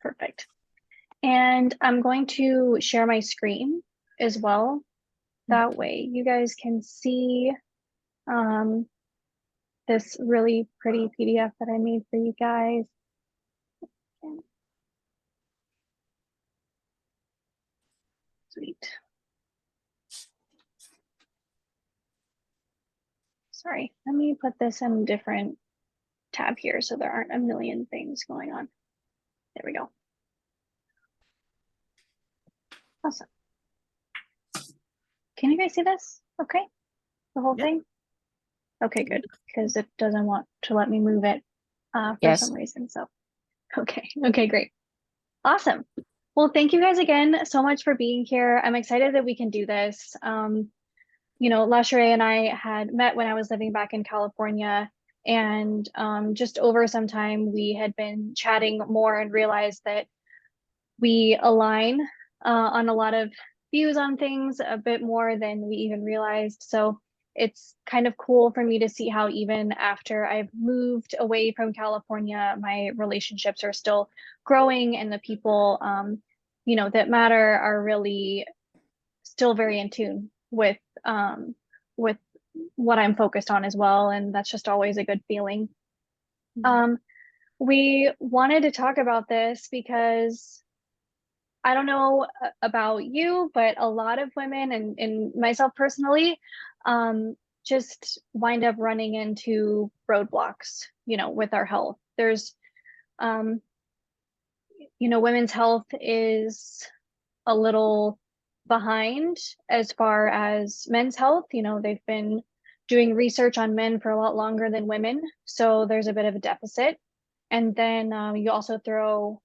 Perfect. And I'm going to share my screen as well. That way you guys can see um, this really pretty PDF that I made for you guys. Sweet. Sorry, let me put this in a different tab here so there aren't a million things going on. There we go. Awesome. Can you guys see this? Okay, the whole thing? Okay, good, because it doesn't want to let me move it for some reason. So, okay, great. Awesome. Well, thank you guys again so much for being here. I'm excited that we can do this. You know, LaSheree and I had met when I was living back in California, and just over some time we had been chatting more and realized that we align on a lot of views on things a bit more than we even realized. So it's kind of cool for me to see how even after I've moved away from California, my relationships are still growing, and the people, you know, that matter are really still very in tune with what I'm focused on as well. And that's just always a good feeling. We wanted to talk about this because I don't know about you, but a lot of women and myself personally, just wind up running into roadblocks, you know, with our health. There's, you know, women's health is a little behind as far as men's health. You know, they've been doing research on men for a lot longer than women, so there's a bit of a deficit. And then you also throw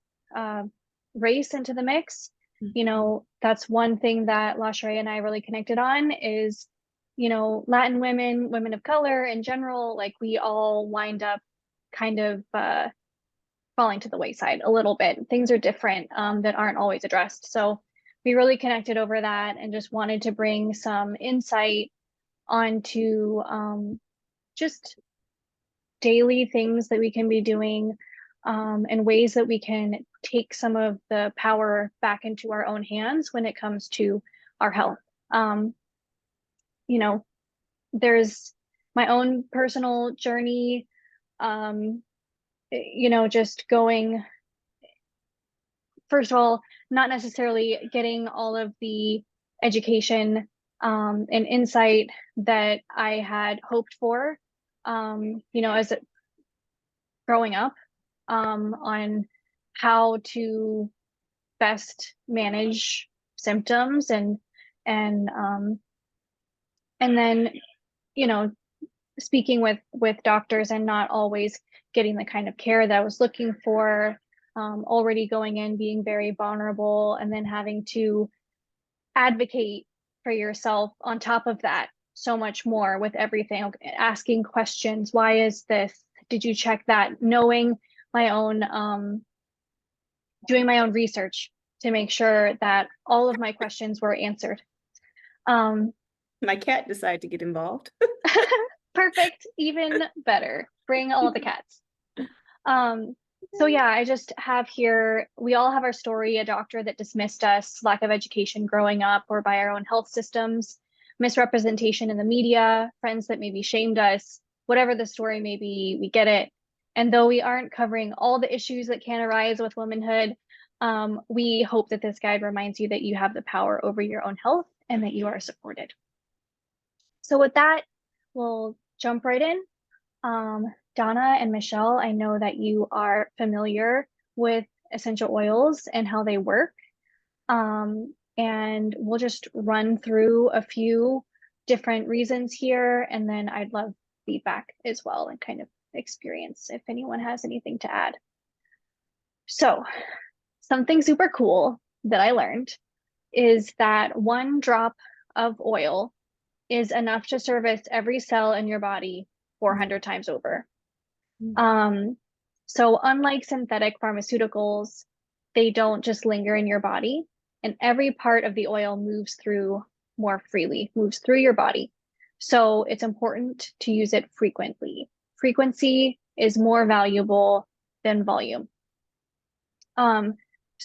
race into the mix. You know, that's one thing that LaSheree and I really connected on is, you know, Latin women, women of color in general, like we all wind up kind of falling to the wayside a little bit. Things are different that aren't always addressed. So we really connected over that and just wanted to bring some insight onto just daily things that we can be doing and ways that we can take some of the power back into our own hands when it comes to our health. You know, there's my own personal journey, you know, just going, first of all, not necessarily getting all of the education and insight that I had hoped for, you know, as growing up, on how to best manage symptoms and then, you know, speaking with doctors and not always getting the kind of care that I was looking for, already going in being very vulnerable, and then having to advocate for yourself on top of that so much more with everything, asking questions. Why is this? Did you check that? Knowing my own, doing my own research to make sure that all of my questions were answered. My cat decided to get involved. Perfect, even better. Bring all the cats. So yeah, I just have here, we all have our story, a doctor that dismissed us, lack of education growing up or by our own health systems, misrepresentation in the media, friends that maybe shamed us, whatever the story may be, we get it. And though we aren't covering all the issues that can arise with womanhood, we hope that this guide reminds you that you have the power over your own health and that you are supported. So with that, we'll jump right in. Donna and Michelle, I know that you are familiar with essential oils and how they work. And we'll just run through a few different reasons here, and then I'd love feedback as well and kind of experience if anyone has anything to add. So something super cool that I learned is that 1 drop of oil is enough to service every cell in your body 400 times over. So unlike synthetic pharmaceuticals, they don't just linger in your body, and every part of the oil moves through more freely, moves through your body. So it's important to use it frequently. Frequency is more valuable than volume.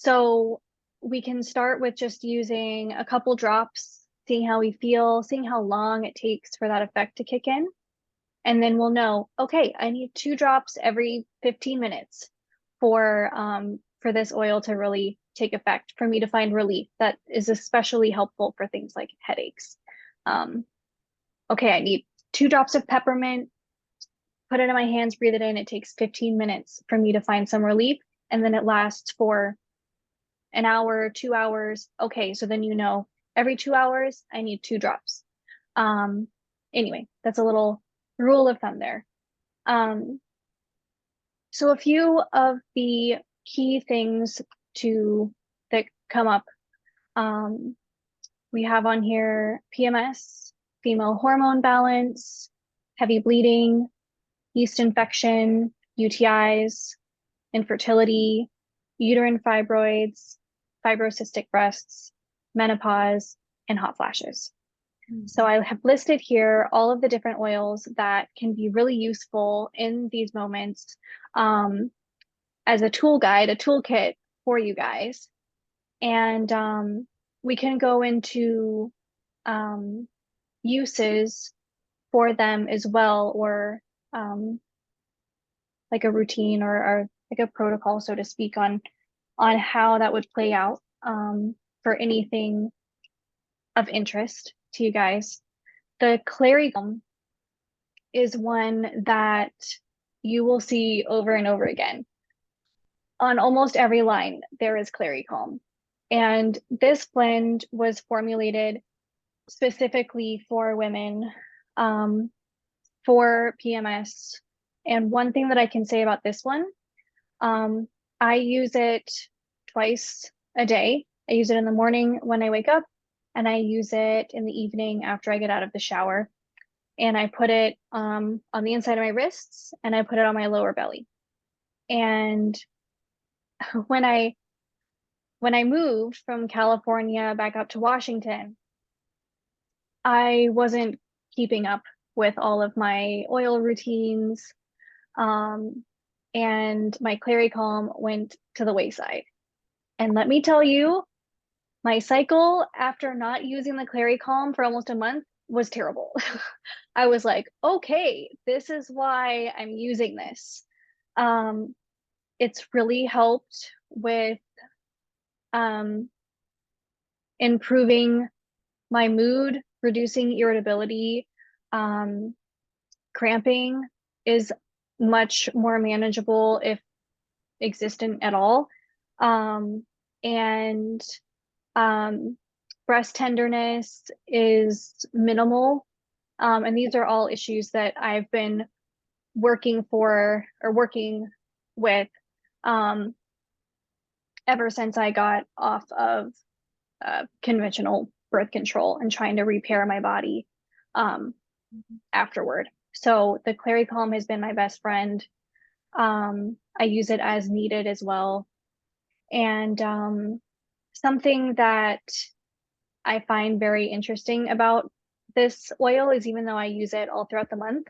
So we can start with just using a couple drops, seeing how we feel, seeing how long it takes for that effect to kick in. And then we'll know, okay, I need 2 drops every 15 minutes for this oil to really take effect, for me to find relief. That is especially helpful for things like headaches. Um, okay, I need 2 drops of peppermint, put it in my hands, breathe it in. It takes 15 minutes for me to find some relief. And then it lasts for an hour, 2 hours. Okay, so then you know every 2 hours, I need 2 drops. Um, anyway, that's a little rule of thumb there. Um, so a few of the key things to that come up. Um, we have on here PMS, female hormone balance, heavy bleeding, yeast infection, UTIs, infertility, uterine fibroids, fibrocystic breasts, menopause, and hot flashes. So I have listed here all of the different oils that can be really useful in these moments as a tool guide, a toolkit for you guys. And we can go into um, uses for them as well, or um, like a routine or like a protocol, so to speak, on how that would play out for anything of interest to you guys. The clary calm is one that you will see over and over again. On almost every line, there is clary calm. And this blend was formulated specifically for women for PMS. And one thing that I can say about this one, um, I use it twice a day. I use it in the morning when I wake up, and I use it in the evening after I get out of the shower. And I put it on the inside of my wrists, and I put it on my lower belly. And when I moved from California back up to Washington, I wasn't keeping up with all of my oil routines. And my Clary Calm went to the wayside. And let me tell you, my cycle after not using the Clary Calm for almost a month was terrible. I was like, okay, this is why I'm using this. Um, it's really helped with um, improving my mood, reducing irritability. Cramping is much more manageable, if existent at all. And breast tenderness is minimal. And these are all issues that I've been working with um, ever since I got off of conventional birth control and trying to repair my body afterward. So the Clary Calm has been my best friend. I use it as needed as well. And something that I find very interesting about this oil is, even though I use it all throughout the month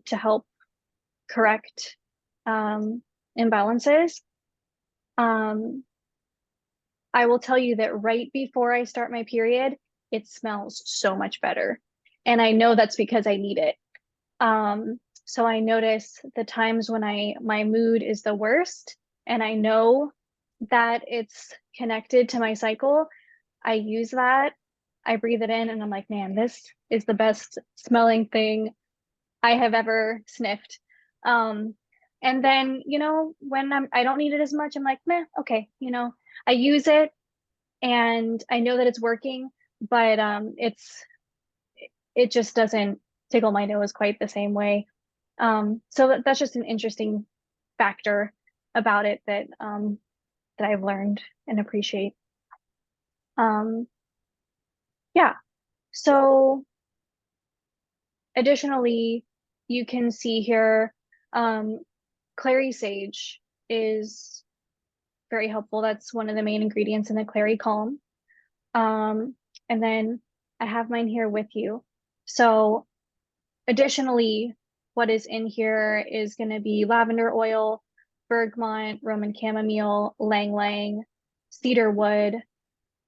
to help correct imbalances, I will tell you that right before I start my period, it smells so much better. And I know that's because I need it. So I notice the times when my mood is the worst, and I know that it's connected to my cycle, I use that, I breathe it in, and I'm like, man, this is the best smelling thing I have ever sniffed. And then, when I don't need it as much, I'm like, meh, okay, I use it and I know that it's working, but it just doesn't tickle my nose quite the same way. So that's just an interesting factor about it that I've learned and appreciate. Yeah. So additionally, you can see here, clary sage is very helpful. That's one of the main ingredients in the clary calm. And then I have mine here with you. So additionally, what is in here is going to be lavender oil, bergamot, Roman chamomile, lang lang, cedarwood,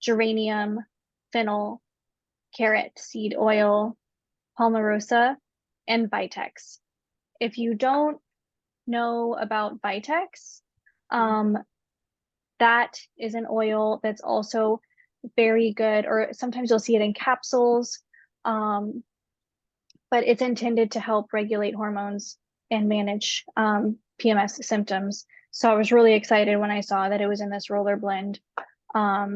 geranium, fennel, carrot seed oil, palmarosa, and vitex. If you don't know about vitex, that is an oil that's also very good, or sometimes you'll see it in capsules, but it's intended to help regulate hormones and manage PMS symptoms. So I was really excited when I saw that it was in this roller blend. Yeah.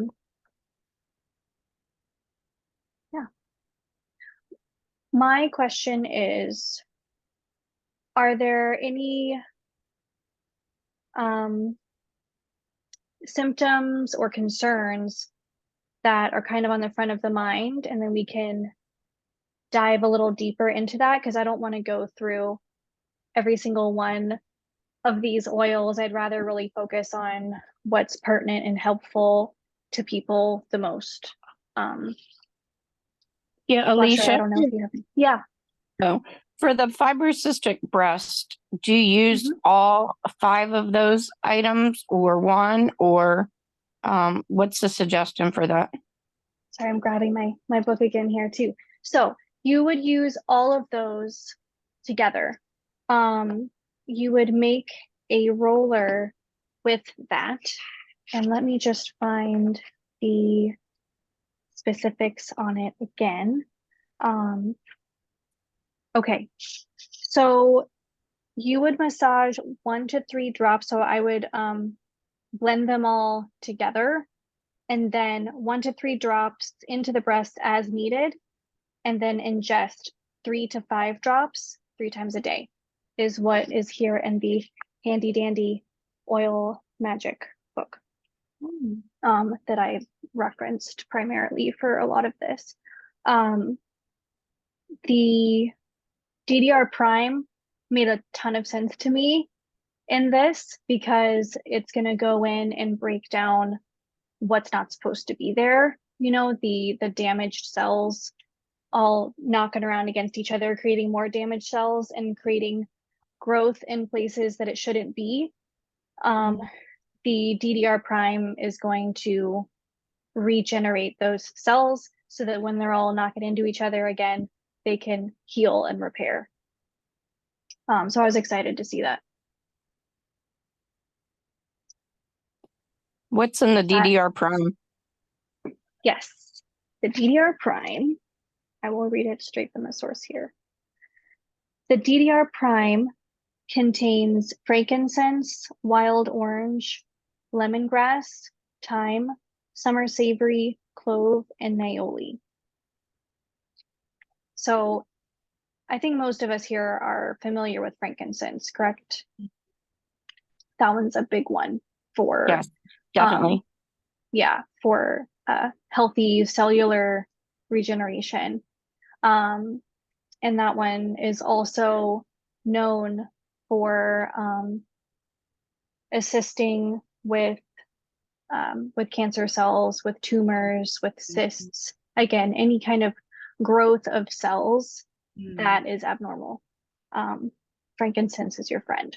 My question is, are there any symptoms or concerns that are kind of on the front of the mind, and then we can dive a little deeper into that, because I don't want to go through every single one of these oils. I'd rather really focus on what's pertinent and helpful to people the most. Yeah, Alicia, I Alicia. don't know if you have. Yeah. So for the fibrocystic breast, do you use all 5 of those items or one, or what's the suggestion for that? Sorry, I'm grabbing my book again here too. So you would use all of those together. You would make a roller with that. And let me just find the specifics on it again. Okay, so you would massage 1 to 3 drops. So I would blend them all together, and then 1 to 3 drops into the breast as needed, and then ingest 3 to 5 drops 3 times a day is what is here in the handy dandy oil magic book that I referenced primarily for a lot of this. The DDR prime made a ton of sense to me in this, because it's going to go in and break down what's not supposed to be there. You know, the damaged cells all knocking around against each other, creating more damaged cells and creating growth in places that it shouldn't be. The DDR prime is going to regenerate those cells so that when they're all knocking into each other again, they can heal and repair. So I was excited to see that. What's in the DDR prime? Yes, the DDR prime, I will read it straight from the source here. The DDR prime contains frankincense, wild orange, lemongrass, thyme, summer savory, clove, and niaouli. So I think most of us here are familiar with frankincense, correct? That one's a big one for, yes, definitely. Yeah, for healthy cellular regeneration. And that one is also known for assisting with cancer cells, with tumors, with cysts. Again, any kind of growth of cells that is abnormal. Frankincense is your friend.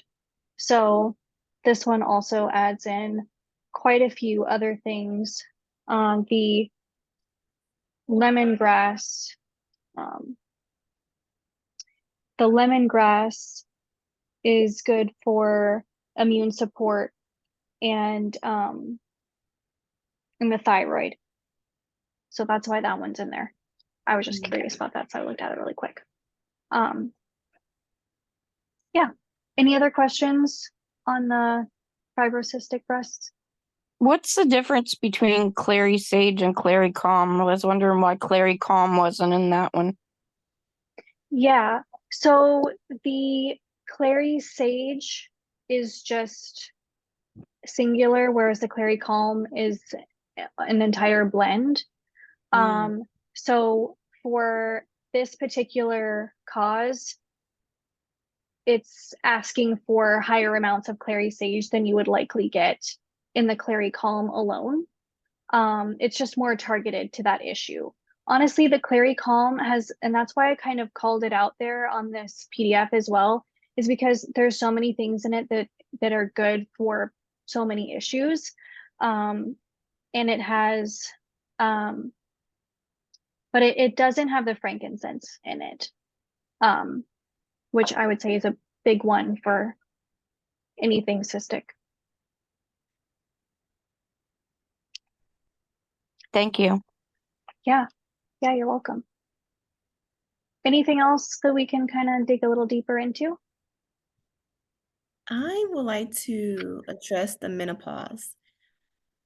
So this one also adds in quite a few other things. The lemongrass, is good for immune support and the thyroid. So that's why that one's in there. I was just curious about that, so I looked at it really quick. Yeah. Any other questions on the fibrocystic breasts? What's the difference between clary sage and clary calm? I was wondering why clary calm wasn't in that one. Yeah, so the clary sage is just singular, whereas the clary calm is an entire blend. So for this particular cause, it's asking for higher amounts of clary sage than you would likely get in the clary calm alone. It's just more targeted to that issue. Honestly, the clary calm has, and that's why I kind of called it out there on this PDF as well, is because there's so many things in it that that are good for so many issues. And it has, um, but it doesn't have the frankincense in it, um, which I would say is a big one for anything cystic. Thank you. Yeah, yeah, you're welcome. Anything else that we can kind of dig a little deeper into? I would like to address the menopause,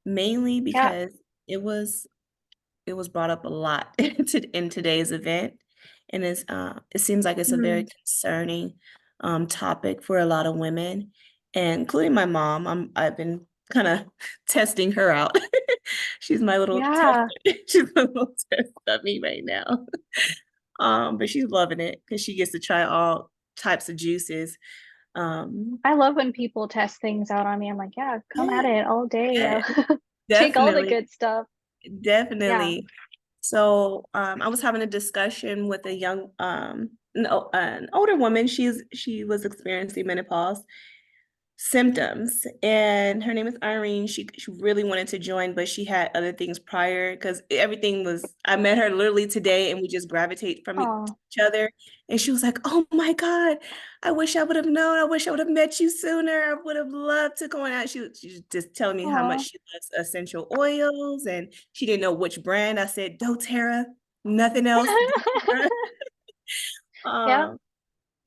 mainly Yeah, because it was it was brought up a lot in today's event, and it seems like it's a very mm, concerning topic for a lot of women, and including my mom. I've been kind of testing her out. She's my little test. yeah. She's my little test dummy right now. But she's loving it because she gets to try all types of juices. Um, I love when people test things out on me. I'm like, yeah, come at yeah, it all day. yeah, Take all the definitely, good stuff. Yeah. definitely. So I was having a discussion with a an older woman. She was experiencing menopause symptoms, and her name is Irene. She really wanted to join, but she had other things prior because everything was. I met her literally today, and we just gravitate from Oh, each other. And she was like, "Oh my God, I wish I would have known. I wish I would have met you sooner. I would have loved to go on out." She was just telling me how much oh. she loves essential oils, and she didn't know which brand. I said, "doTERRA, nothing else, doTERRA." Yeah. Um,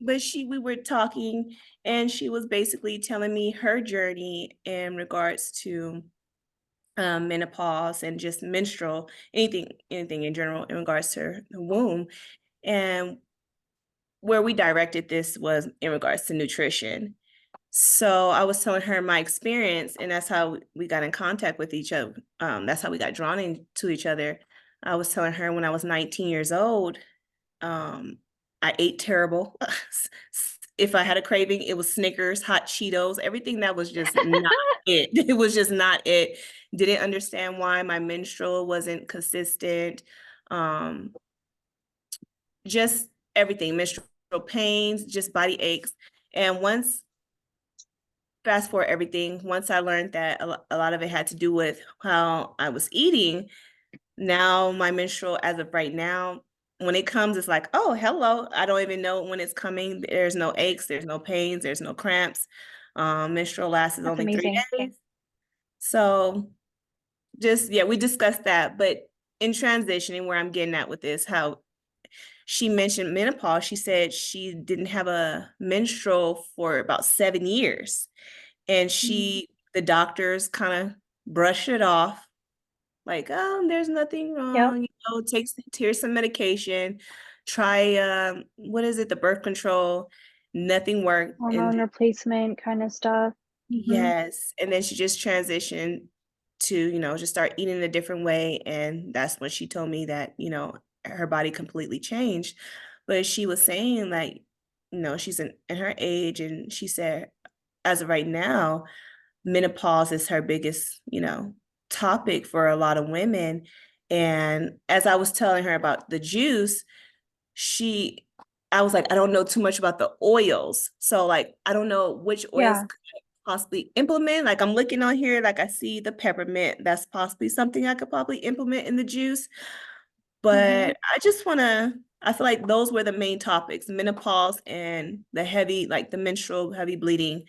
but we were talking, and she was basically telling me her journey in regards to menopause and just menstrual, anything in general in regards to her womb. And where we directed this was in regards to nutrition. So I was telling her my experience, and that's how we got in contact with each other. That's how we got drawn into each other. I was telling her when I was 19 years old, um, I ate terrible. If I had a craving, it was Snickers, hot Cheetos, everything that was just not it. It was just not it. Didn't understand why my menstrual wasn't consistent. Um, just everything, menstrual pains, just body aches. And fast forward everything, once I learned that a lot of it had to do with how I was eating, now my menstrual, as of right now, when it comes, it's like, oh, hello. I don't even know when it's coming. There's no aches, there's no pains, there's no cramps. Menstrual lasts That's only 3 amazing. days. So just, yeah, we discussed that. But in transitioning, where I'm getting at with this, how she mentioned menopause, she said she didn't have a menstrual for about 7 years. And Mm. the doctors kind of brushed it off, like, there's nothing Yep. wrong, here's some medication, try, what is it, the birth control, nothing worked. Hormone And replacement kind of stuff. Hmm. yes, and then she just transitioned to, just start eating a different way. And that's when she told me that, her body completely changed. But she was saying, like, she's in her age, and she said, as of right now, menopause is her biggest, topic for a lot of women. And as I was telling her about the juice, she I was like, I don't know too much about the oils. So like, I don't know which oils Yeah. could I possibly implement. Like, I'm looking on here, like I see the peppermint. That's possibly something I could probably implement in the juice. Hmm. But I feel like those were the main topics: menopause and the heavy, like the menstrual heavy bleeding.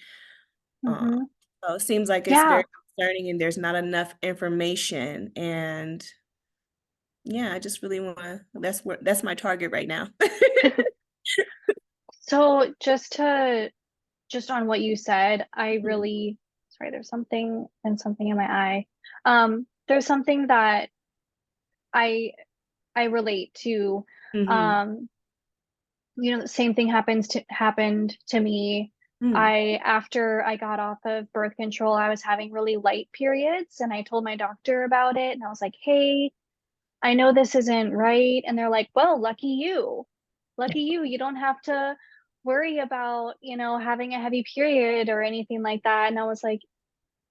Um, Hmm. so it seems like it's Yeah. very concerning, and there's not enough information. And yeah, I just really want to, that's my target right now. So just on what you said, I Mhm. really, sorry, there's something and something in my eye. There's something that I I relate to. Mhm. Um, the same thing happened to me. Mhm. After I got off of birth control, I was having really light periods, and I told my doctor about it, and I was like, "Hey, I know this isn't right." And they're like, "Well, lucky you. Lucky you. You don't have to worry about, having a heavy period or anything like that." And I was like,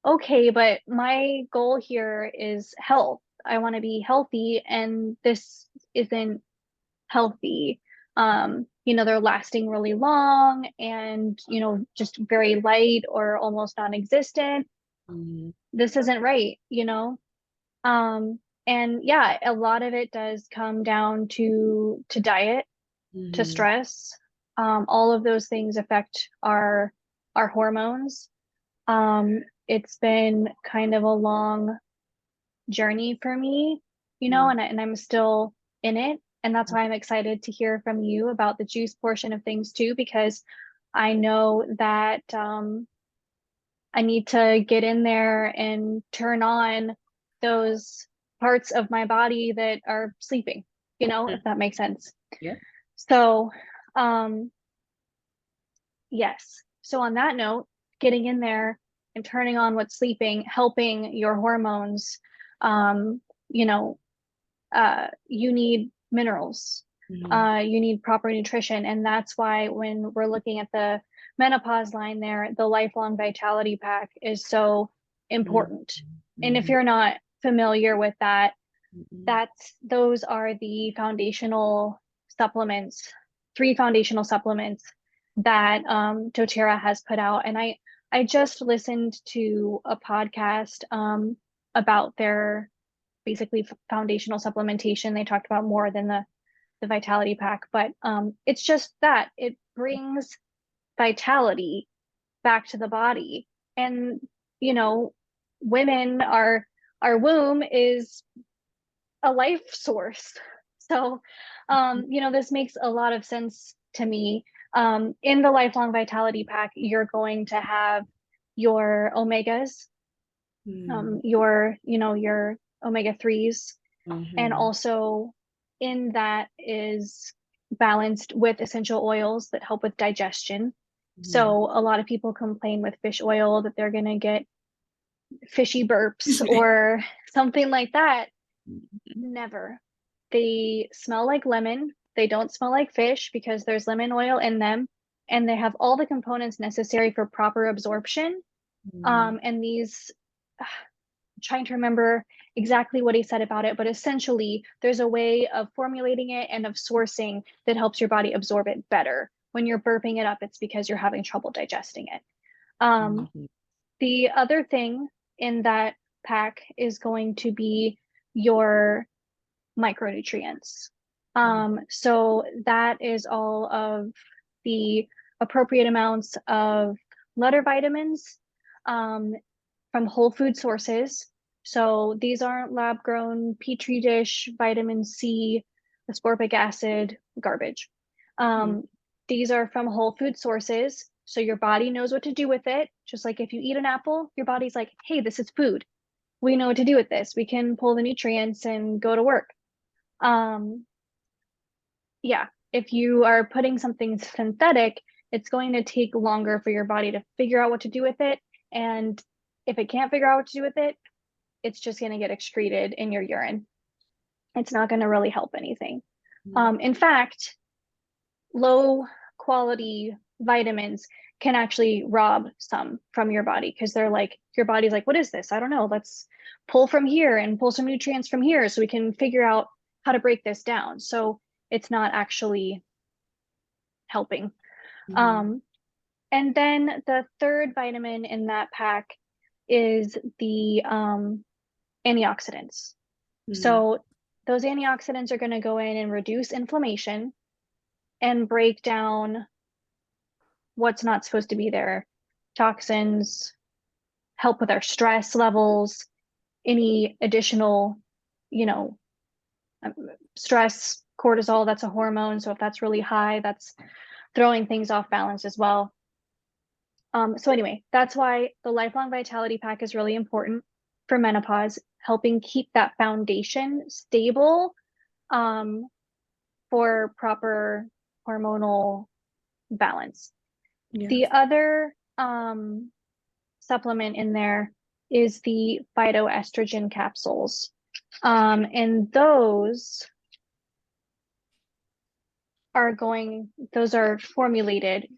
"Okay, but my goal here is health. I want to be healthy, and this isn't healthy." They're lasting really long and, just very light or almost non-existent. Mhm. This isn't right, and yeah, a lot of it does come down to diet, to Mhm. stress. All of those things affect our hormones. It's been kind of a long journey for me, Mhm. and I'm still in it. And that's why I'm excited to hear from you about the juice portion of things too, because I know that I need to get in there and turn on those parts of my body that are sleeping, if that makes sense. Yeah. So, um, yes. So on that note, getting in there and turning on what's sleeping, helping your hormones, you know, you need minerals, Mhm. you need proper nutrition. And that's why when we're looking at the menopause line there, the lifelong vitality pack is so important. And if Mhm. you're not familiar with that, Mhm. those are the foundational supplements, 3 foundational supplements that doTERRA has put out. And I just listened to a podcast about their basically foundational supplementation. They talked about more than the vitality pack, but it's just that it brings vitality back to the body. And you know women, our womb is a life source. So, this makes a lot of sense to me. In the lifelong vitality pack, you're going to have your omegas, Mhm. your omega 3s, and Mhm. also in that is balanced with essential oils that help with digestion. Mhm. So a lot of people complain with fish oil that they're going to get fishy burps or something like that. Never. They smell like lemon. They don't smell like fish because there's lemon oil in them, and they have all the components necessary for proper absorption. Mhm. And these, I'm trying to remember exactly what he said about it, but essentially, there's a way of formulating it and of sourcing that helps your body absorb it better. When you're burping it up, it's because you're having trouble digesting it. Um, Mhm. the other thing in that pack is going to be your micronutrients. So that is all of the appropriate amounts of letter vitamins um, from whole food sources. So these aren't lab grown petri dish vitamin C, ascorbic acid, garbage. Mhm. Um, these are from whole food sources. So your body knows what to do with it. Just like if you eat an apple, your body's like, hey, this is food. We know what to do with this. We can pull the nutrients and go to work. Um, yeah, if you are putting something synthetic, it's going to take longer for your body to figure out what to do with it. And if it can't figure out what to do with it, it's just going to get excreted in your urine. It's not going to really help anything. In fact, low quality vitamins can actually rob some from your body because they're like, your body's like, what is this? I don't know. Let's pull from here and pull some nutrients from here so we can figure out how to break this down. So it's not actually helping. Mhm. Um, and then the third vitamin in that pack is the antioxidants. Mhm. So those antioxidants are going to go in and reduce inflammation and break down what's not supposed to be there, toxins, help with our stress levels, any additional, you know, um, stress, cortisol, that's a hormone. So if that's really high, that's throwing things off balance as well. So anyway, that's why the lifelong vitality pack is really important for menopause, helping keep that foundation stable um, for proper hormonal balance. The Yes. other supplement in there is the phytoestrogen capsules. And those are formulated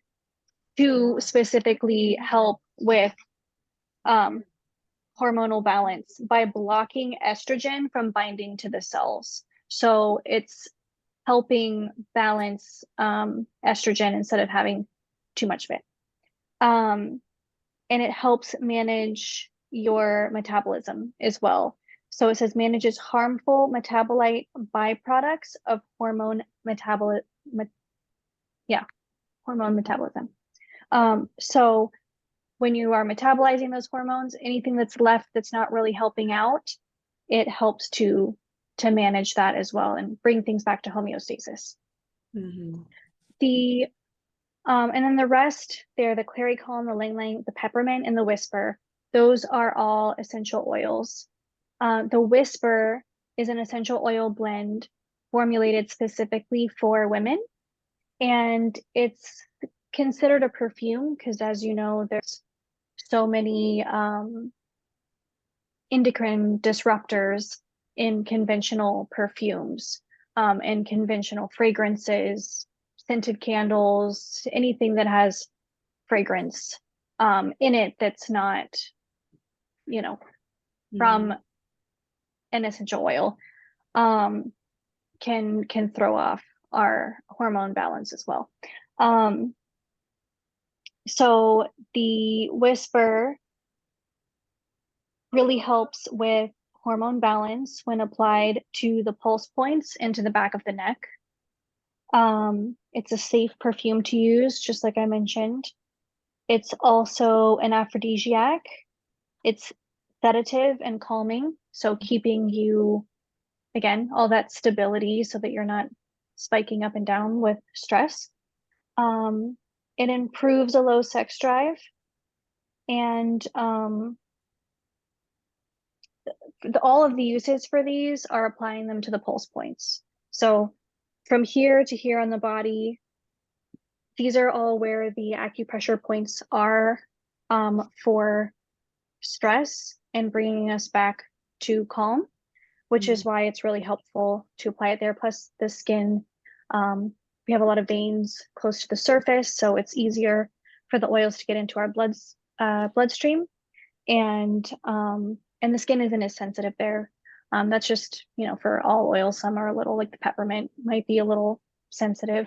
to specifically help with um, hormonal balance by blocking estrogen from binding to the cells. So it's helping balance estrogen instead of having too much of it. And it helps manage your metabolism as well. So it says manages harmful metabolite byproducts of hormone metabolism. Hormone metabolism. So when you are metabolizing those hormones, anything that's left that's not really helping out, it helps to manage that as well and bring things back to homeostasis. Mm-hmm. And then the rest, they're the clary calm, the lang lang, the peppermint, and the whisper. Those are all essential oils. The whisper is an essential oil blend formulated specifically for women, and it's considered a perfume because, as you know, there's so many endocrine disruptors in conventional perfumes, and conventional fragrances, scented candles, anything that has fragrance in it that's not, you know, from an essential oil, can throw off our hormone balance as well. So the whisper really helps with hormone balance when applied to the pulse points and to the back of the neck. It's a safe perfume to use, just like I mentioned. It's also an aphrodisiac. It's sedative and calming, so keeping you, again, all that stability so that you're not spiking up and down with stress. It improves a low sex drive, and all of the uses for these are applying them to the pulse points. So from here to here on the body, these are all where the acupressure points are for stress and bringing us back to calm, which is why it's really helpful to apply it there. Plus the skin, we have a lot of veins close to the surface, so it's easier for the oils to get into our bloodstream, and the skin isn't as sensitive there. That's just, you know, for all oils. Some are a little, like the peppermint might be a little sensitive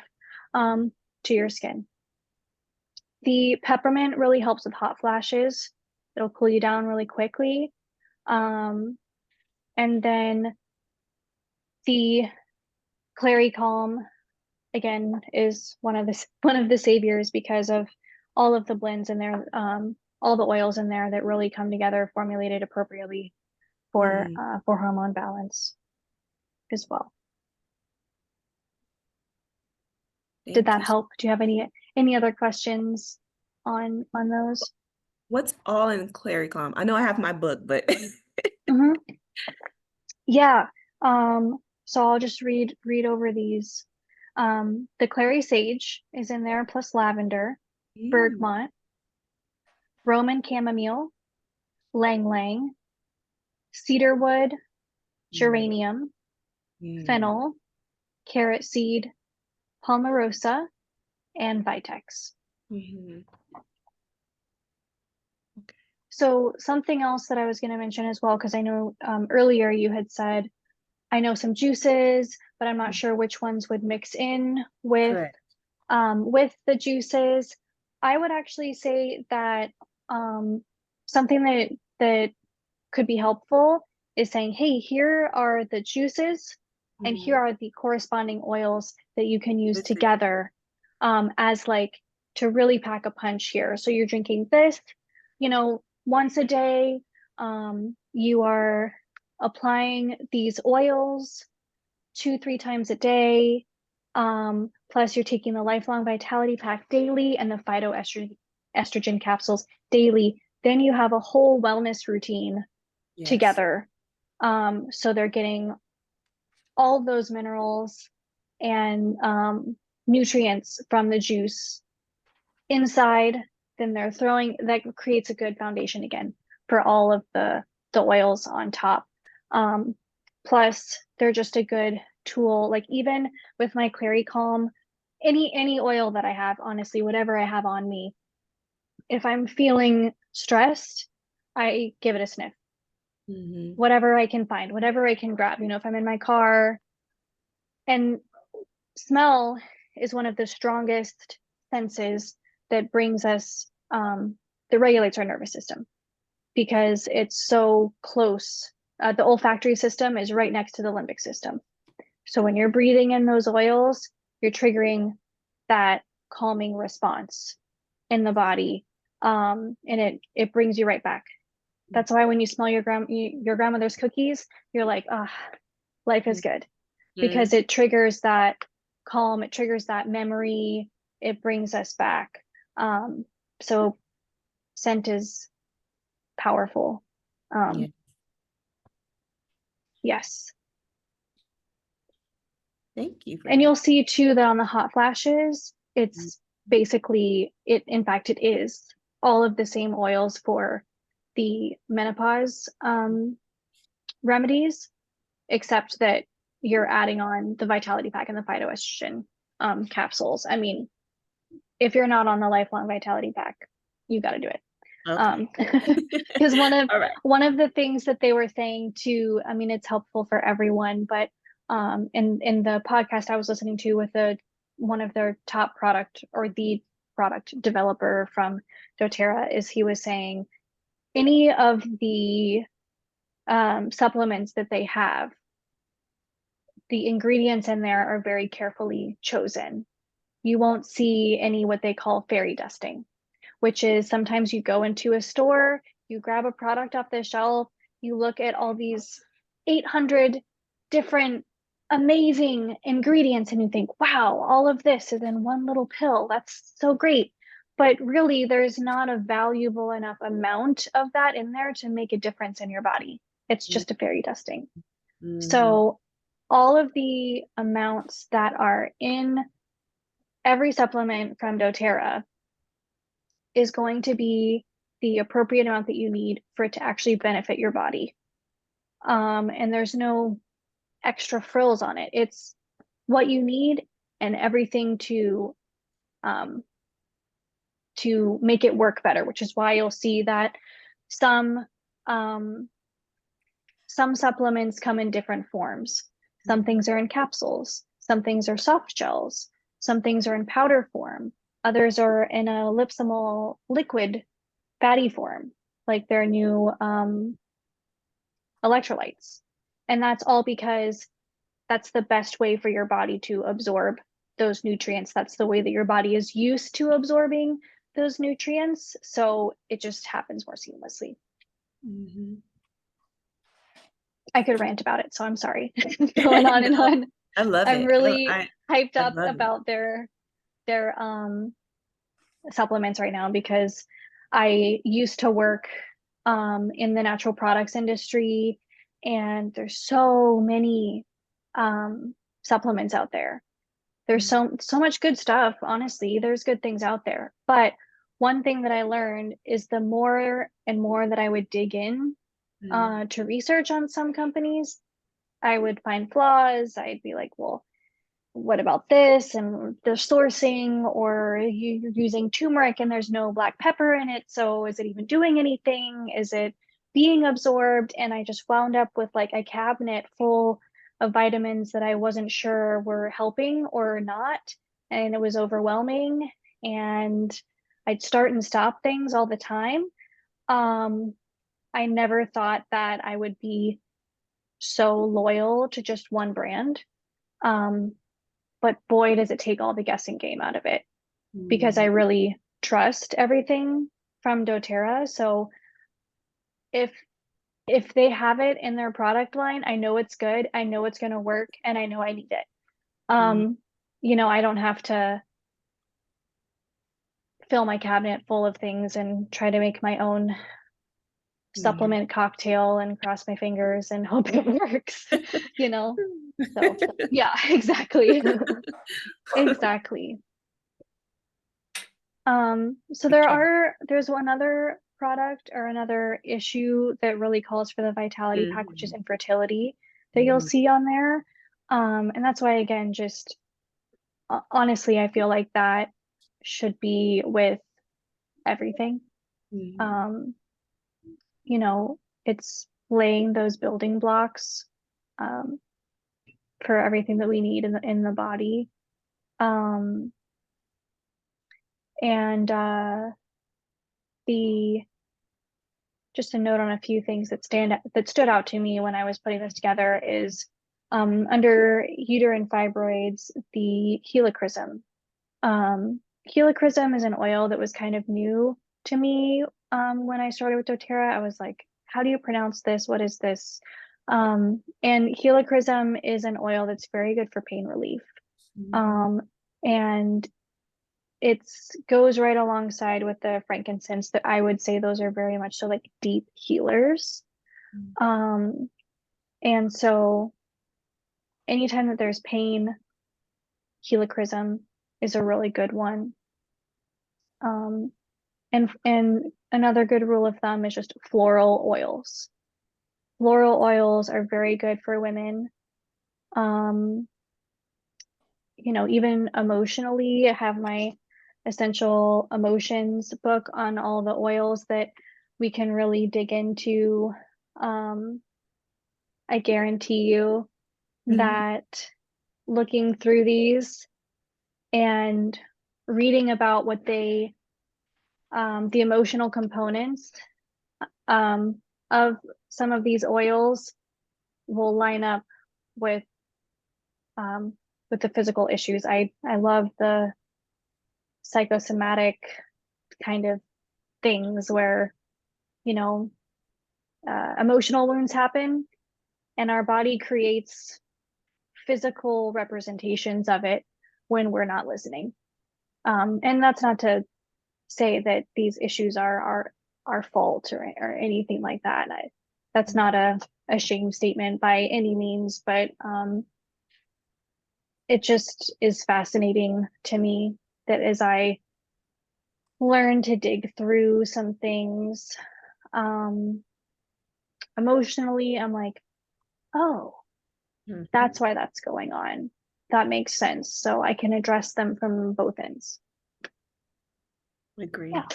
to your skin. The peppermint really helps with hot flashes. It'll cool you down really quickly. And then the clary calm, again, is one of the saviors because of all of the blends in there, all the oils in there that really come together, formulated appropriately for hormone balance as well. Did that help? Do you have any other questions on those? What's all in clary calm? I know I have my book, but Yeah. So I'll just read over these. The clary sage is in there, plus lavender, bergamot, Roman chamomile, lang lang, cedarwood, geranium, fennel, carrot seed, palmarosa, and vitex. So something else that I was going to mention as well, because I know earlier you had said, I know some juices, but I'm not sure which ones would mix in with the juices. I would actually say that something that could be helpful is saying, hey, here are the juices and here are the corresponding oils that you can use together as like to really pack a punch here. So you're drinking this, you know, once a day. You are applying these oils 2-3 times a day. Plus you're taking the lifelong vitality pack daily and the phytoestrogen capsules daily. Then you have a whole wellness routine together. So they're getting all those minerals and nutrients from the juice inside. Then they're throwing, that creates a good foundation again for all of the oils on top. Plus they're just a good tool. Like even with my clary calm, any oil that I have, honestly, whatever I have on me, if I'm feeling stressed, I give it a sniff. Whatever I can find, whatever I can grab, you know, if I'm in my car. And smell is one of the strongest senses that brings us, that regulates our nervous system because it's so close. The olfactory system is right next to the limbic system. So when you're breathing in those oils, you're triggering that calming response in the body. And it brings you right back. That's why when you smell your grandmother's cookies, you're like, ah, life is good. Because it triggers that calm, it triggers that memory, it brings us back. So scent is powerful. Yeah. Yes. Thank you for And that. you'll see too that on the hot flashes, it's basically in fact, it is all of the same oils for the menopause remedies, except that you're adding on the vitality pack and the phytoestrogen capsules. I mean, if you're not on the lifelong vitality pack, you got to do it. Okay. Because All right. one of the things that they were saying too, I mean, it's helpful for everyone, but in the podcast I was listening to with one of their top product or the product developer from doTERRA, is he was saying any of the supplements that they have, the ingredients in there are very carefully chosen. You won't see any what they call fairy dusting, which is sometimes you go into a store, you grab a product off the shelf, you look at all these 800 different amazing ingredients and you think, wow, all of this is in one little pill. That's so great. But really, there's not a valuable enough amount of that in there to make a difference in your body. It's just a fairy dusting. So all of the amounts that are in every supplement from doTERRA is going to be the appropriate amount that you need for it to actually benefit your body. And there's no extra frills on it. It's what you need and everything to make it work better, which is why you'll see that some supplements come in different forms. Some things are in capsules, some things are soft gels, some things are in powder form, others are in a liposomal liquid fatty form, like their new electrolytes. And that's all because that's the best way for your body to absorb those nutrients. That's the way that your body is used to absorbing those nutrients. So it just happens more seamlessly. I could rant about it, so I'm sorry. Going on and on. I love I'm it. really hyped I up love about their supplements right now because I used to work in the natural products industry, and there's so many supplements out there. There's so much good stuff. Honestly, there's good things out there. But one thing that I learned is the more and more that I would dig in to research on some companies, I would find flaws. I'd be like, well, what about this and the sourcing, or you're using turmeric and there's no black pepper in it, so is it even doing anything? Is it being absorbed? And I just wound up with like a cabinet full of vitamins that I wasn't sure were helping or not, and it was overwhelming, and I'd start and stop things all the time. I never thought that I would be so loyal to just one brand. But boy, does it take all the guessing game out of it because I really trust everything from doTERRA. So if they have it in their product line, I know it's good, I know it's going to work, and I know I need it. I don't have to fill my cabinet full of things and try to make my own supplement cocktail and cross my fingers and hope it works, So yeah, exactly. Exactly. So there's one other product or another issue that really calls for the vitality pack, which is infertility, that you'll see on there. And that's why, again, just honestly, I feel like that should be with everything. It's laying those building blocks for everything that we need in the body. Um, and the just a note on a few things that stood out to me when I was putting this together is under uterine fibroids, the helichrysum. Helichrysum is an oil that was kind of new to me when I started with doTERRA. I was like, how do you pronounce this? What is this? And helichrysum is an oil that's very good for pain relief. And it's goes right alongside with the frankincense, that I would say those are very much so like deep healers. And so anytime that there's pain, helichrysum is a really good one. And another good rule of thumb is just floral oils. Floral oils are very good for women. You know, even emotionally, I have my essential emotions book on all the oils that we can really dig into. I guarantee you that looking through these and reading about what they, the emotional components of some of these oils will line up with the physical issues. I love the psychosomatic kind of things where, you know, emotional wounds happen and our body creates physical representations of it when we're not listening. And that's not to say that these issues are our fault or anything like that. That's not a shame statement by any means, but it just is fascinating to me that as I learn to dig through some things emotionally, I'm like, oh, that's why that's going on. That makes sense. So I can address them from both ends. Agree. Yeah.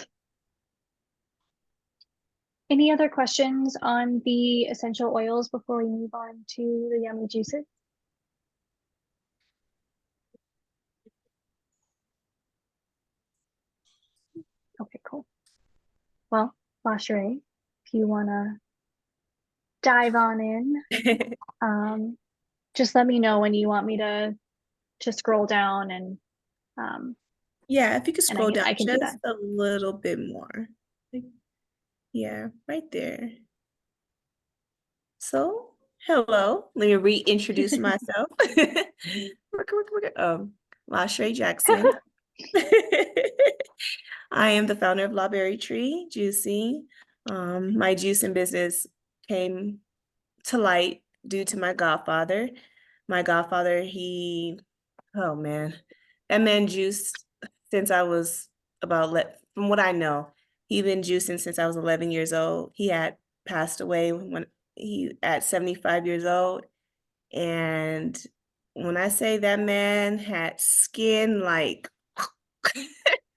Any other questions on the essential oils before we move on to the yummy juices? Okay, cool. Well, LaSheree, if you want to dive on in, just let me know when you want me to scroll down and yeah, if you could scroll down I can do just that. a little bit more. Yeah, right there. So, hello. Let me reintroduce myself. LaSheree Jackson. I am the founder of LaBerrytree Juicing. My juicing business came to light due to my godfather. My godfather, oh man, that man juiced since I was from what I know, he'd been juicing since I was 11 years old. He had passed away at 75 years old. And when I say that man had skin like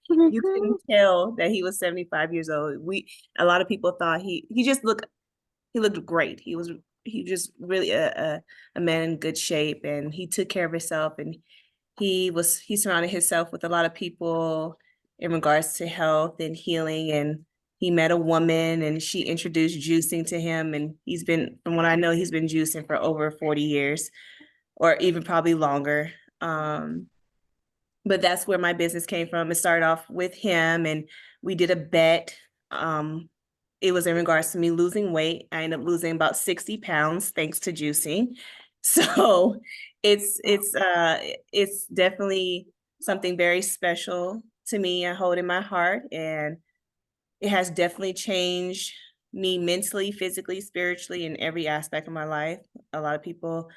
you couldn't tell that he was 75 years old. A lot of people thought he looked great. He just really a man in good shape, and he took care of himself, and he surrounded himself with a lot of people in regards to health and healing. And he met a woman and she introduced juicing to him, and from what I know, he's been juicing for over 40 years or even probably longer. But that's where my business came from. It started off with him, and we did a bet. It was in regards to me losing weight. I ended up losing about 60 pounds thanks to juicing. So it's definitely something very special to me. I hold in my heart, and it has definitely changed me mentally, physically, spiritually, in every aspect of my life. A lot of people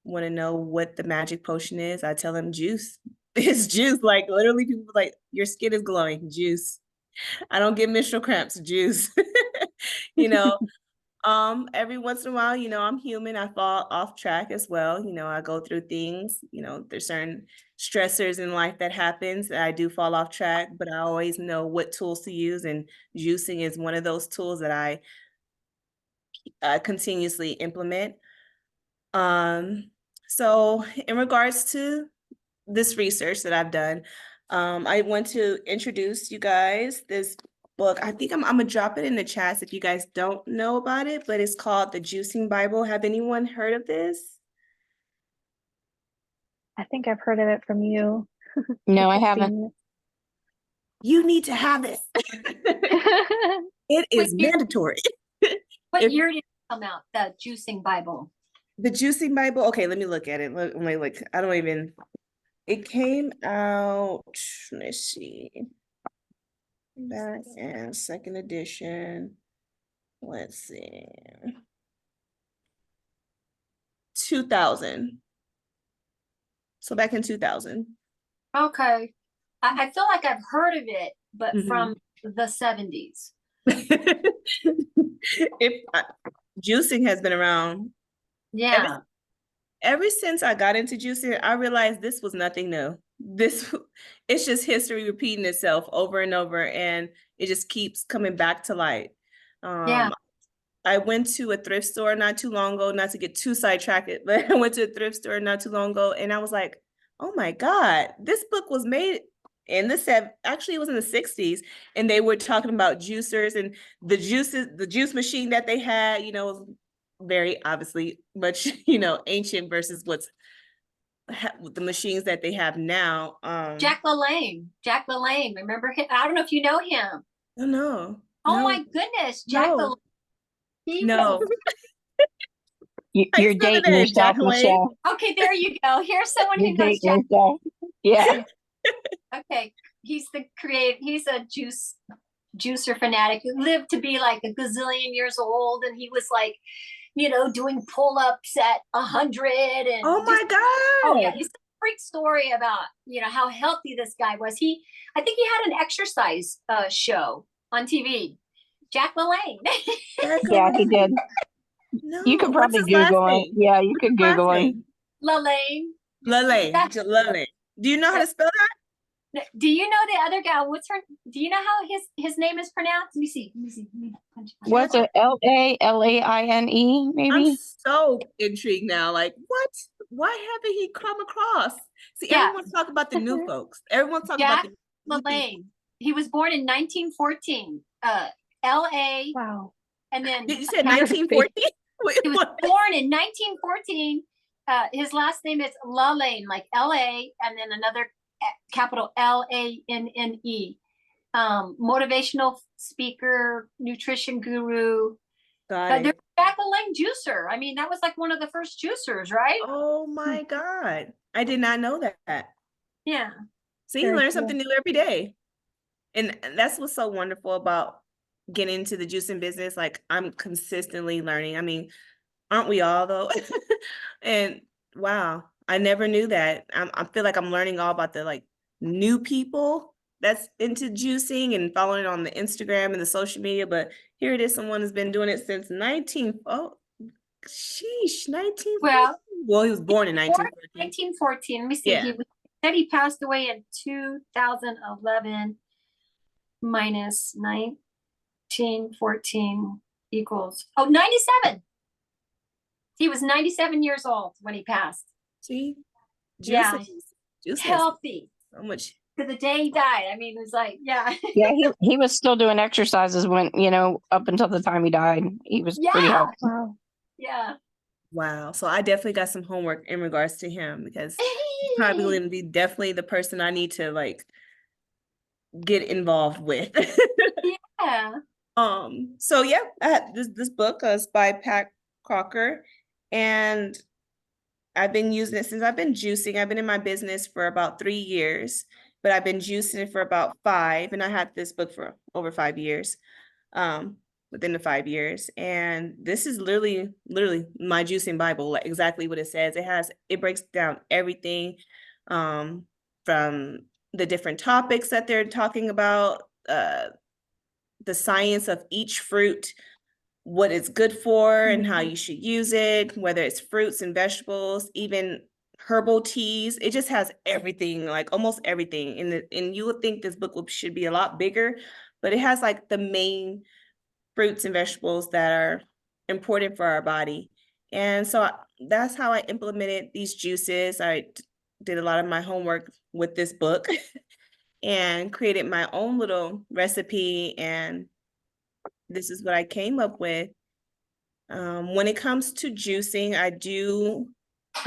want to know what the magic potion is. I tell them juice. It's juice. Like literally people like, your skin is glowing, juice. I don't get menstrual cramps, juice. you know, every once in a while, I'm human. I fall off track as well. I go through things, there's certain stressors in life that happens that I do fall off track, but I always know what tools to use. And juicing is one of those tools that I continuously implement. So in regards to this research that I've done, I want to introduce you guys this book. I think I'm gonna drop it in the chats if you guys don't know about it, but it's called The Juicing Bible. Have anyone heard of this? I think I've heard of it from you. No, I I've haven't. seen You need to have this. it. It is What year- mandatory. What If- year did it come out, the Juicing Bible? The Juicing Bible. Okay, let me look at it. Let me look. I don't even. It came out. Let's see. Back in second edition. Let's see. 2000. So back in 2000. Okay. I feel like I've heard of it, but Mhm. from the 70s. Juicing has been around Yeah. ever since I got into juicing. I realized this was nothing new. It's just history repeating itself over and over, and it just keeps coming back to light. Yeah. I went to a thrift store not too long ago, not to get too sidetracked, but I went to a thrift store not too long ago, and I was like, oh my God, this book was made in actually it was in the 60s, and they were talking about juicers and the juice machine that they had, was very obviously much, ancient versus what's the machines that they have now. Jack LaLanne. Remember him? I don't know if you know him. No. Oh my goodness. Jack No. LaLanne. He No. was- How you You're spell dating that, yourself, Jacqueline? Michelle. Okay, there you go. Here's someone You're who knows dating Jack. yourself. Yeah. Okay. He's a juicer fanatic who lived to be like a gazillion years old, and he was like, doing pull-ups at 100 and Oh my just- God. oh yeah, it's a freak story about how healthy this guy was. I think he had an exercise show on TV. Jack LaLanne. Yeah, he did. No. You could What's probably his last Google it. name? Yeah, you could Last Google him. name? LaLanne. Lalaine. Do you know how to spell that? Do you know the other gal? Do you know how his name is pronounced? Let me see. Was it LaLaine, maybe? I'm so intrigued now. Like, what? Why haven't he come across? See, Yeah. everyone's talking about the new folks. Everyone's talking about Jack the new people. LaLanne. He was born in 1914. LA. Wow. And then Did you say 1914? he was born in 1914. His last name is LaLanne, like LA, and then another capital LANNE. Motivational speaker, nutrition guru. Got There's it. Jack LaLanne juicer. I mean, that was like one of the first juicers, right? Oh my God. I did not know that. Yeah. So you Very learn cool. something new every day. And that's what's so wonderful about getting into the juicing business. Like, I'm consistently learning. I mean, aren't we all though? And wow, I never knew that. I feel like I'm learning all about the new people that's into juicing and following on the Instagram and the social media. But here it is, someone has been doing it since 19. Well, he was born in 1914. 1914. Let me see. Yeah. He said he passed away in 2011 minus 1914 equals 97. He was 97 years old when he passed. See, Yeah. juicing, Healthy so much. to the day he died. I mean, it was like, yeah. Yeah, he was still doing exercises when, up until the time he died. He was pretty Yeah. healthy. Wow. Yeah. Wow. So I definitely got some homework in regards to him, because he's probably going to be definitely the person I need to get involved with. Yeah. So yeah, I had this book is by Pat Crocker, and I've been using it since I've been juicing. I've been in my business for about 3 years, but I've been juicing it for about 5, and I had this book for over 5 years. Within the 5 years, and this is literally my juicing Bible, like exactly what it says. It breaks down everything, from the different topics that they're talking about, the science of each fruit, what it's good for and how you should use it, whether it's fruits and vegetables, even herbal teas. It just has everything, like almost everything. And you would think this book should be a lot bigger, but it has like the main fruits and vegetables that are important for our body. And so that's how I implemented these juices. I did a lot of my homework with this book and created my own little recipe, and this is what I came up with. When it comes to juicing, I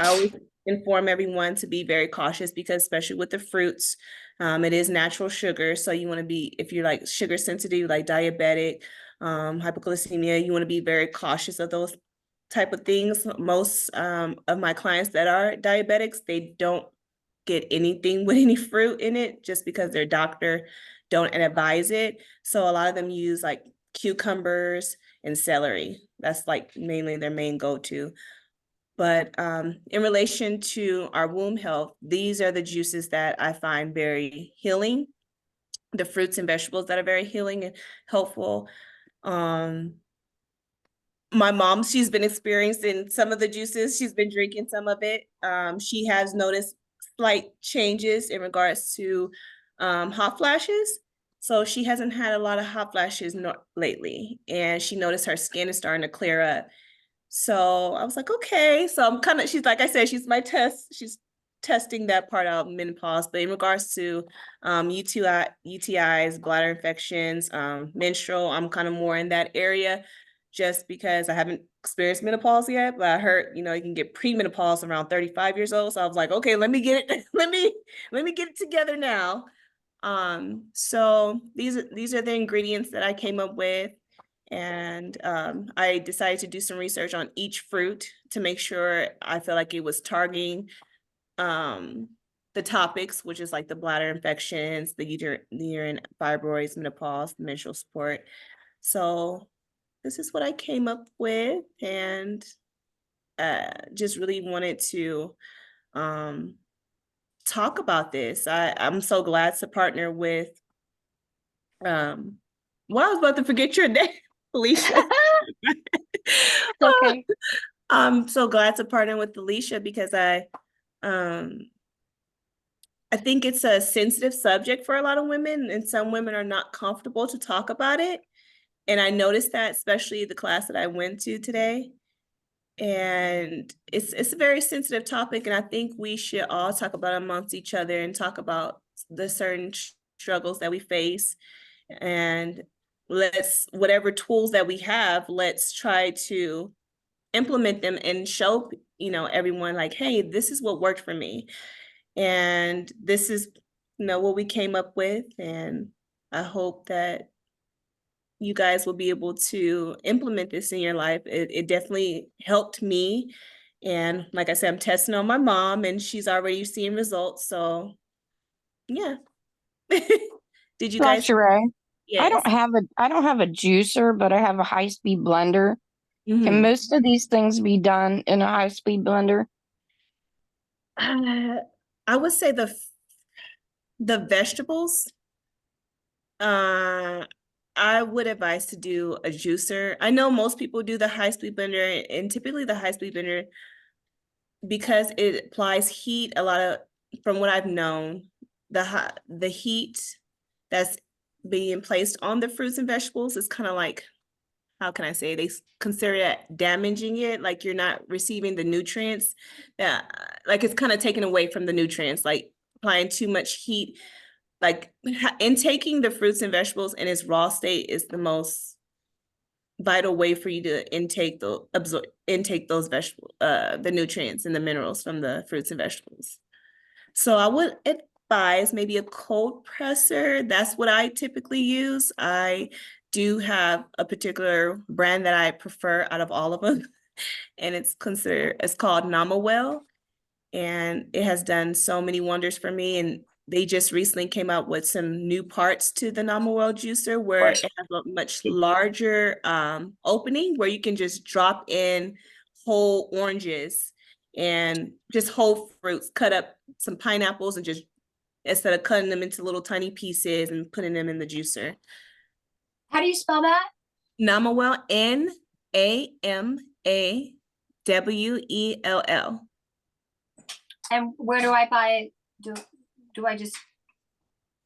always inform everyone to be very cautious because especially with the fruits, it is natural sugar. So you want to be, if you're like sugar sensitive, like diabetic, hypoglycemia, you want to be very cautious of those type of things. Most of my clients that are diabetics, they don't get anything with any fruit in it just because their doctor don't advise it. So a lot of them use like cucumbers and celery. That's like mainly their main go-to. But in relation to our womb health, these are the juices that I find very healing. The fruits and vegetables that are very healing and helpful. My mom, she's been experiencing some of the juices. She's been drinking some of it. She has noticed slight changes in regards to hot flashes. So she hasn't had a lot of hot flashes lately. And she noticed her skin is starting to clear up. So I was like, okay. So I'm kind of, she's like I said, she's testing that part out, menopause. But in regards to UTIs, bladder infections, menstrual, I'm kind of more in that area just because I haven't experienced menopause yet. But I heard, you can get premenopause around 35 years old. So I was like, okay, let me get it, let me get it together now. So these are the ingredients that I came up with. And I decided to do some research on each fruit to make sure I feel like it was targeting the topics, which is like the bladder infections, the uterine fibroids, menopause, menstrual support. So this is what I came up with, and just really wanted to talk about this. I'm so glad to partner with well, I was about to forget your name, Alicia. It's okay. I'm so glad to partner with Alicia because I think it's a sensitive subject for a lot of women, and some women are not comfortable to talk about it. And I noticed that, especially the class that I went to today. And it's a very sensitive topic, and I think we should all talk about it amongst each other and talk about the certain struggles that we face. And whatever tools that we have, let's try to implement them and show everyone like, hey, this is what worked for me, and this is what we came up with. And I hope that you guys will be able to implement this in your life. It definitely helped me, and like I said, I'm testing on my mom and she's already seeing results. So yeah. Did you guys? Dr. Ray, I Yes. don't have a juicer, but I have a high-speed blender. Can Mhm. most of these things be done in a high-speed blender? I would say the vegetables, I would advise to do a juicer. I know most people do the high-speed blender, and typically the high-speed blender, because it applies heat, from what I've known, the heat that's being placed on the fruits and vegetables is kind of like, how can I say, they consider it damaging it, like you're not receiving the nutrients, that like it's kind of taken away from the nutrients, like applying too much heat. Like intaking the fruits and vegetables in its raw state is the most vital way for you to intake those vegetables, the nutrients and the minerals from the fruits and vegetables. So I would advise maybe a cold presser. That's what I typically use. I do have a particular brand that I prefer out of all of them, and it's called Namawell, and it has done so many wonders for me. And they just recently came out with some new parts to the Namawell juicer where it has a much larger opening where you can just drop in whole oranges and just whole fruits, cut up some pineapples, and just, instead of cutting them into little tiny pieces and putting them in the juicer. How do you spell that? Namawell, Namawell. And where do I buy it? Do I just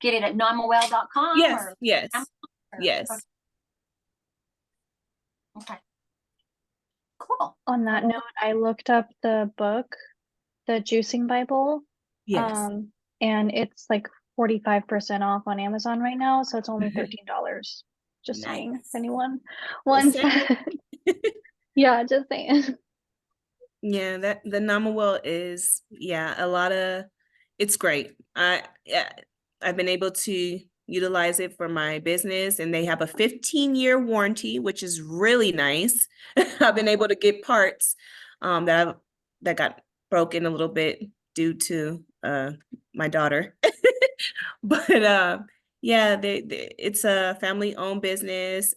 get it at normawell.com? Yes, or yes, Amazon, yes. Okay. Cool. On that note, I looked up the book, the Juicing Bible, Yes. And it's like 45% off on Amazon right now, so it's only Mhm. $13. Just saying, if Nice. anyone Just wants saying. that. Yeah, just saying. Yeah, that the Namawell is, yeah, a lot of, it's great. I've been able to utilize it for my business, and they have a 15-year warranty, which is really nice. I've been able to get parts that got broken a little bit due to my daughter. But yeah, it's a family-owned business.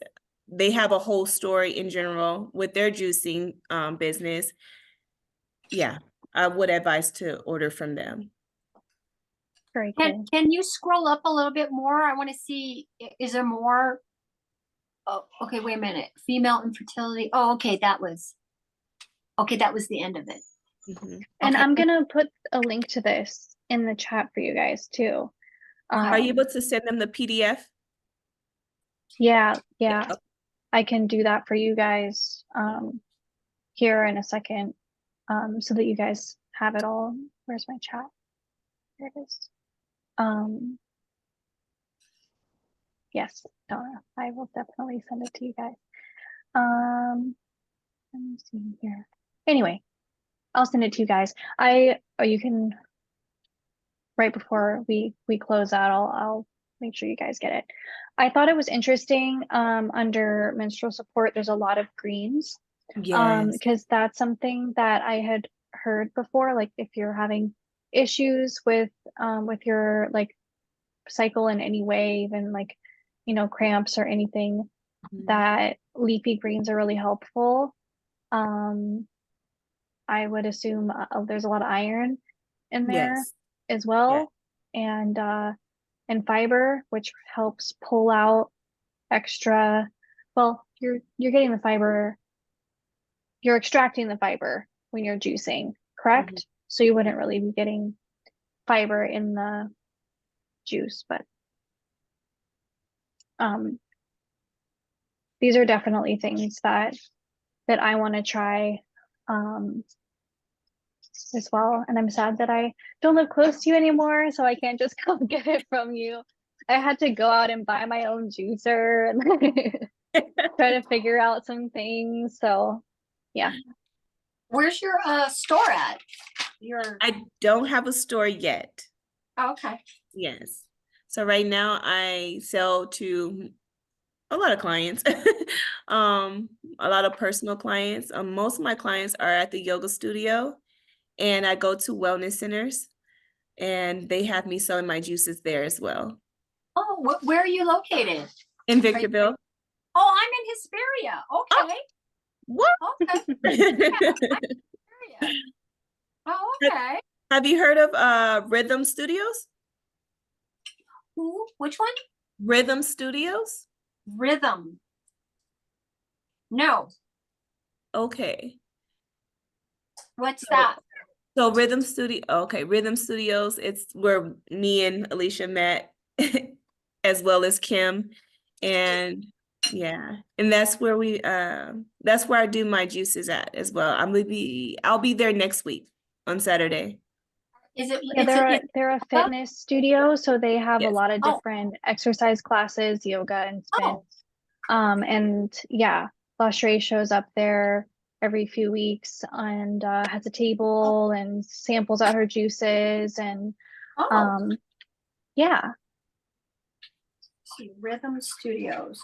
They have a whole story in general with their juicing business. Yeah, I would advise to order from them. Very cool. Can you scroll up a little bit more? I want to see, is there more? Oh, okay, wait a minute. Female infertility. Oh, okay, that was the end of it. Mhm. And Okay. I'm gonna put a link to this in the chat for you guys too. Are you able to send them the PDF? Yeah, Yeah. yeah, I can do that for you guys here in a second, so that you guys have it all. Where's my chat? There it is. Yes, Donna, I will definitely send it to you guys. Let me see here. Anyway, I'll send it to you guys. You can, right before we close out, I'll make sure you guys get it. I thought it was interesting, under menstrual support, there's a lot of greens, Yes. because that's something that I had heard before. Like if you're having issues with your like cycle in any way, even like, cramps or anything, Mhm. that leafy greens are really helpful. I would assume there's a lot of iron in there Yes. as Yeah. well, and fiber, which helps pull out extra. Well, you're getting the fiber, you're extracting the fiber when you're juicing, correct? Mhm. So you wouldn't really be getting fiber in the juice, but these are definitely things that I want to try as well. And I'm sad that I don't live close to you anymore, so I can't just come get it from you. I had to go out and buy my own juicer and try to figure out some things. So yeah. Where's your store at? I don't have a store yet. Okay. Yes. So right now I sell to a lot of clients, a lot of personal clients. Most of my clients are at the yoga studio, and I go to wellness centers, and they have me selling my juices there as well. Oh, where are you located? In Victorville. Oh, I'm in Hesperia. Okay. What? Okay. Yeah, oh, okay. Have you heard of Rhythm Studios? Who? Which one? Rhythm Studios? Rhythm. No. Okay. What's So, that? so Rhythm Studio, okay, Rhythm Studios, it's where me and Alicia met, as well as Kim. And yeah, and that's where that's where I do my juices at as well. I'll be there next week on Saturday. Is it? Yeah, It's they're a fitness studio, so they have a Yes. lot of Oh. different exercise classes, yoga and spin. Oh. And yeah, LaBerrytree shows up there every few weeks and has a table and samples out her juices and Oh. yeah. See, Rhythm Studios.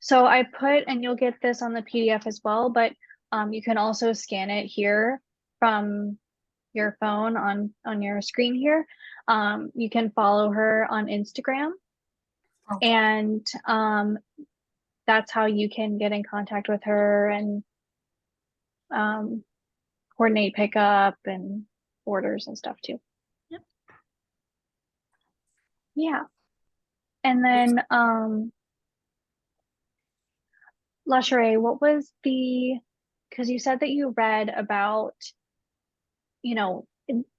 So I put, and you'll get this on the PDF as well, but you can also scan it here from your phone on your screen here. You can follow her on Instagram, and that's how you can get in contact with her and coordinate pickup and orders and stuff too. Yep. Yeah. And then LaBerrytree, what was because you said that you read about,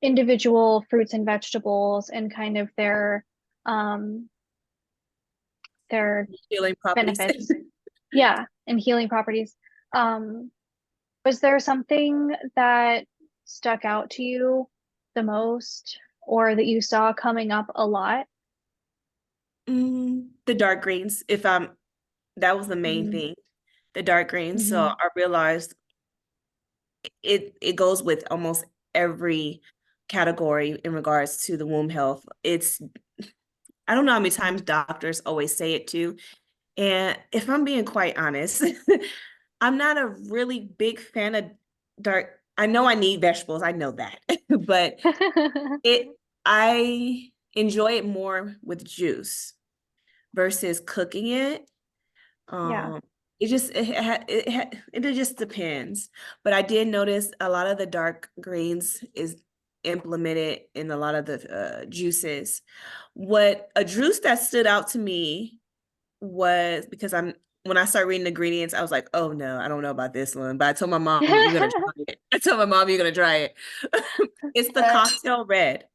individual fruits and vegetables and kind of their Healing properties. benefits. Yeah, and healing properties. Was there something that stuck out to you the most or that you saw coming up a lot? The dark greens, that was the main Mhm. thing, the dark greens. So Mhm. I realized it goes with almost every category in regards to the womb health. I don't know how many times doctors always say it too. And if I'm being quite honest, I'm not a really big fan of dark. I know I need vegetables, I know that. But it I enjoy it more with juice versus cooking it. Yeah. It just it just depends. But I did notice a lot of the dark greens is implemented in a lot of the juices. What a juice that stood out to me was because when I started reading the ingredients, I was like, oh no, I don't know about this one. But I told my mom, you're gonna try it. I told my mom, you're gonna try it. It's the cocktail red.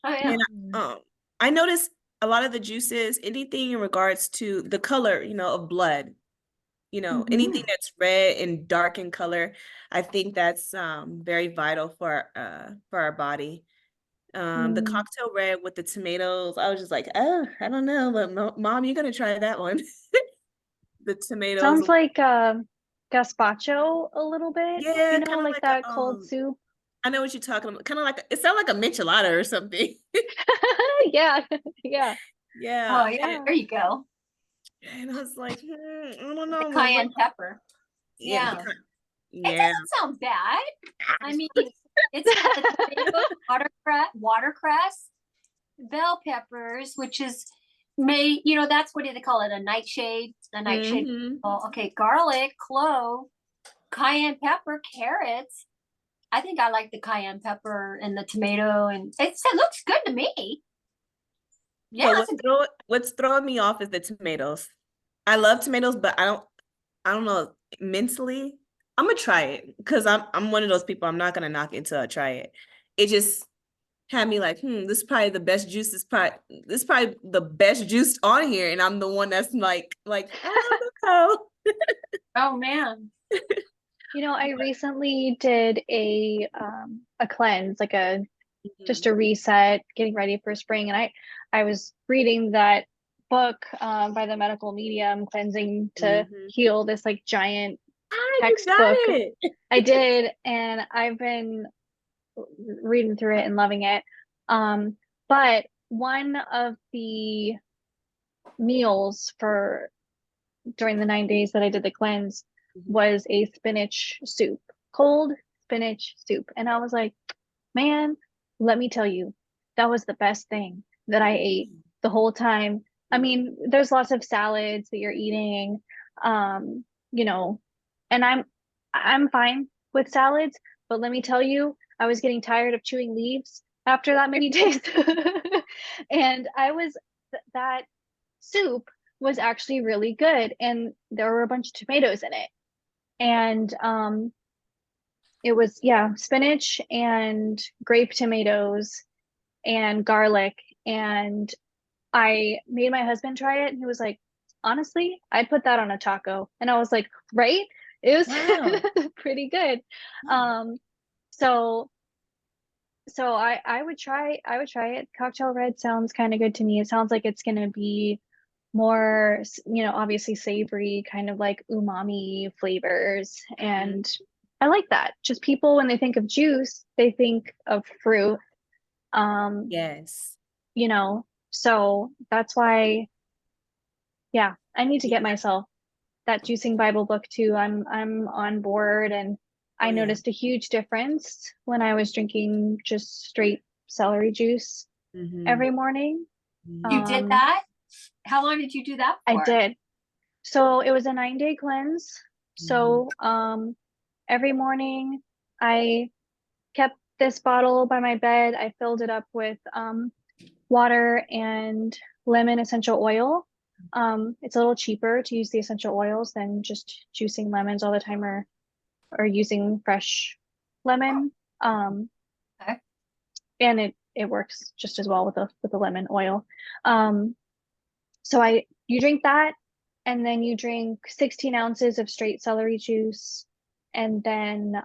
Oh yeah. And I noticed a lot of the juices, anything in regards to the color, of blood, anything Mhm. that's red and dark in color, I think that's very vital for our body. The Mm. cocktail red with the tomatoes, I was just like, oh, I don't know, but mom, you're gonna try that one. The tomatoes, Sounds like gazpacho a little bit, yeah, kind of like like a that cold soup. I know what you're talking about. Kind of like it sounds like a michelada or something. Yeah. Yeah. Yeah, Oh yeah. Yeah. There you go. and I was like, I don't The know, mom. cayenne pepper. Yeah, Yeah. It yeah. doesn't sound bad. I mean, it's got the tomatoes, watercress, bell peppers, which is that's what do they call it? A nightshade. A nightshade. Mm-hmm. Oh, okay. Garlic, clove, cayenne pepper, carrots. I think I like the cayenne pepper and the tomato, and it looks good to me. Yeah, But it's a what's throwing me off is the tomatoes. I love tomatoes, but I don't know, mentally. I'm gonna try it because I'm one of those people. I'm not gonna knock it until I try it. It just had me like, this is probably the best juice. This is probably the best juice on here, and I'm the one that's like, oh, no. oh man. I recently did a cleanse, like just a reset, getting ready for spring, and I was reading that book by the medical medium, Cleansing to Mhm. Heal, this like giant Ah, you got textbook. it. I did, and I've been reading through it and loving it. But one of the meals for during the 9 days that I did the cleanse Mhm. was a spinach soup, cold spinach soup. And I was like, man, let me tell you, that was the best thing that I ate the whole time. I mean, there's lots of salads that you're eating, um, you know, and I'm fine with salads, but let me tell you, I was getting tired of chewing leaves after that many days. And that soup was actually really good, and there were a bunch of tomatoes in it. And it was, yeah, spinach and grape tomatoes and garlic. And I made my husband try it, and he was like, honestly, I'd put that on a taco. And I was like, right? It Wow. was pretty good. Um, so I would try it. Cocktail red sounds kind of good to me. It sounds like it's gonna be more, obviously savory, kind of like umami flavors. Mhm. And I like that. Just people, when they think of juice, they think of fruit. Um, Yes. you know, so that's why, yeah, I need to Yeah. get myself that juicing Bible book too. I'm on board, and Oh I yeah. noticed a huge difference when I was drinking just straight celery juice Mm-hmm. every morning. You did Um, that? How long did you do that I for? did. So it was a 9-day cleanse. Mm-hmm. So every morning I kept this bottle by my bed. I filled it up with water and lemon essential oil. It's a little cheaper to use the essential oils than just juicing lemons all the time, or using fresh lemon. Um, Okay. and it works just as well with the lemon oil. Um, so you drink that, and then you drink 16 ounces of straight celery juice, and then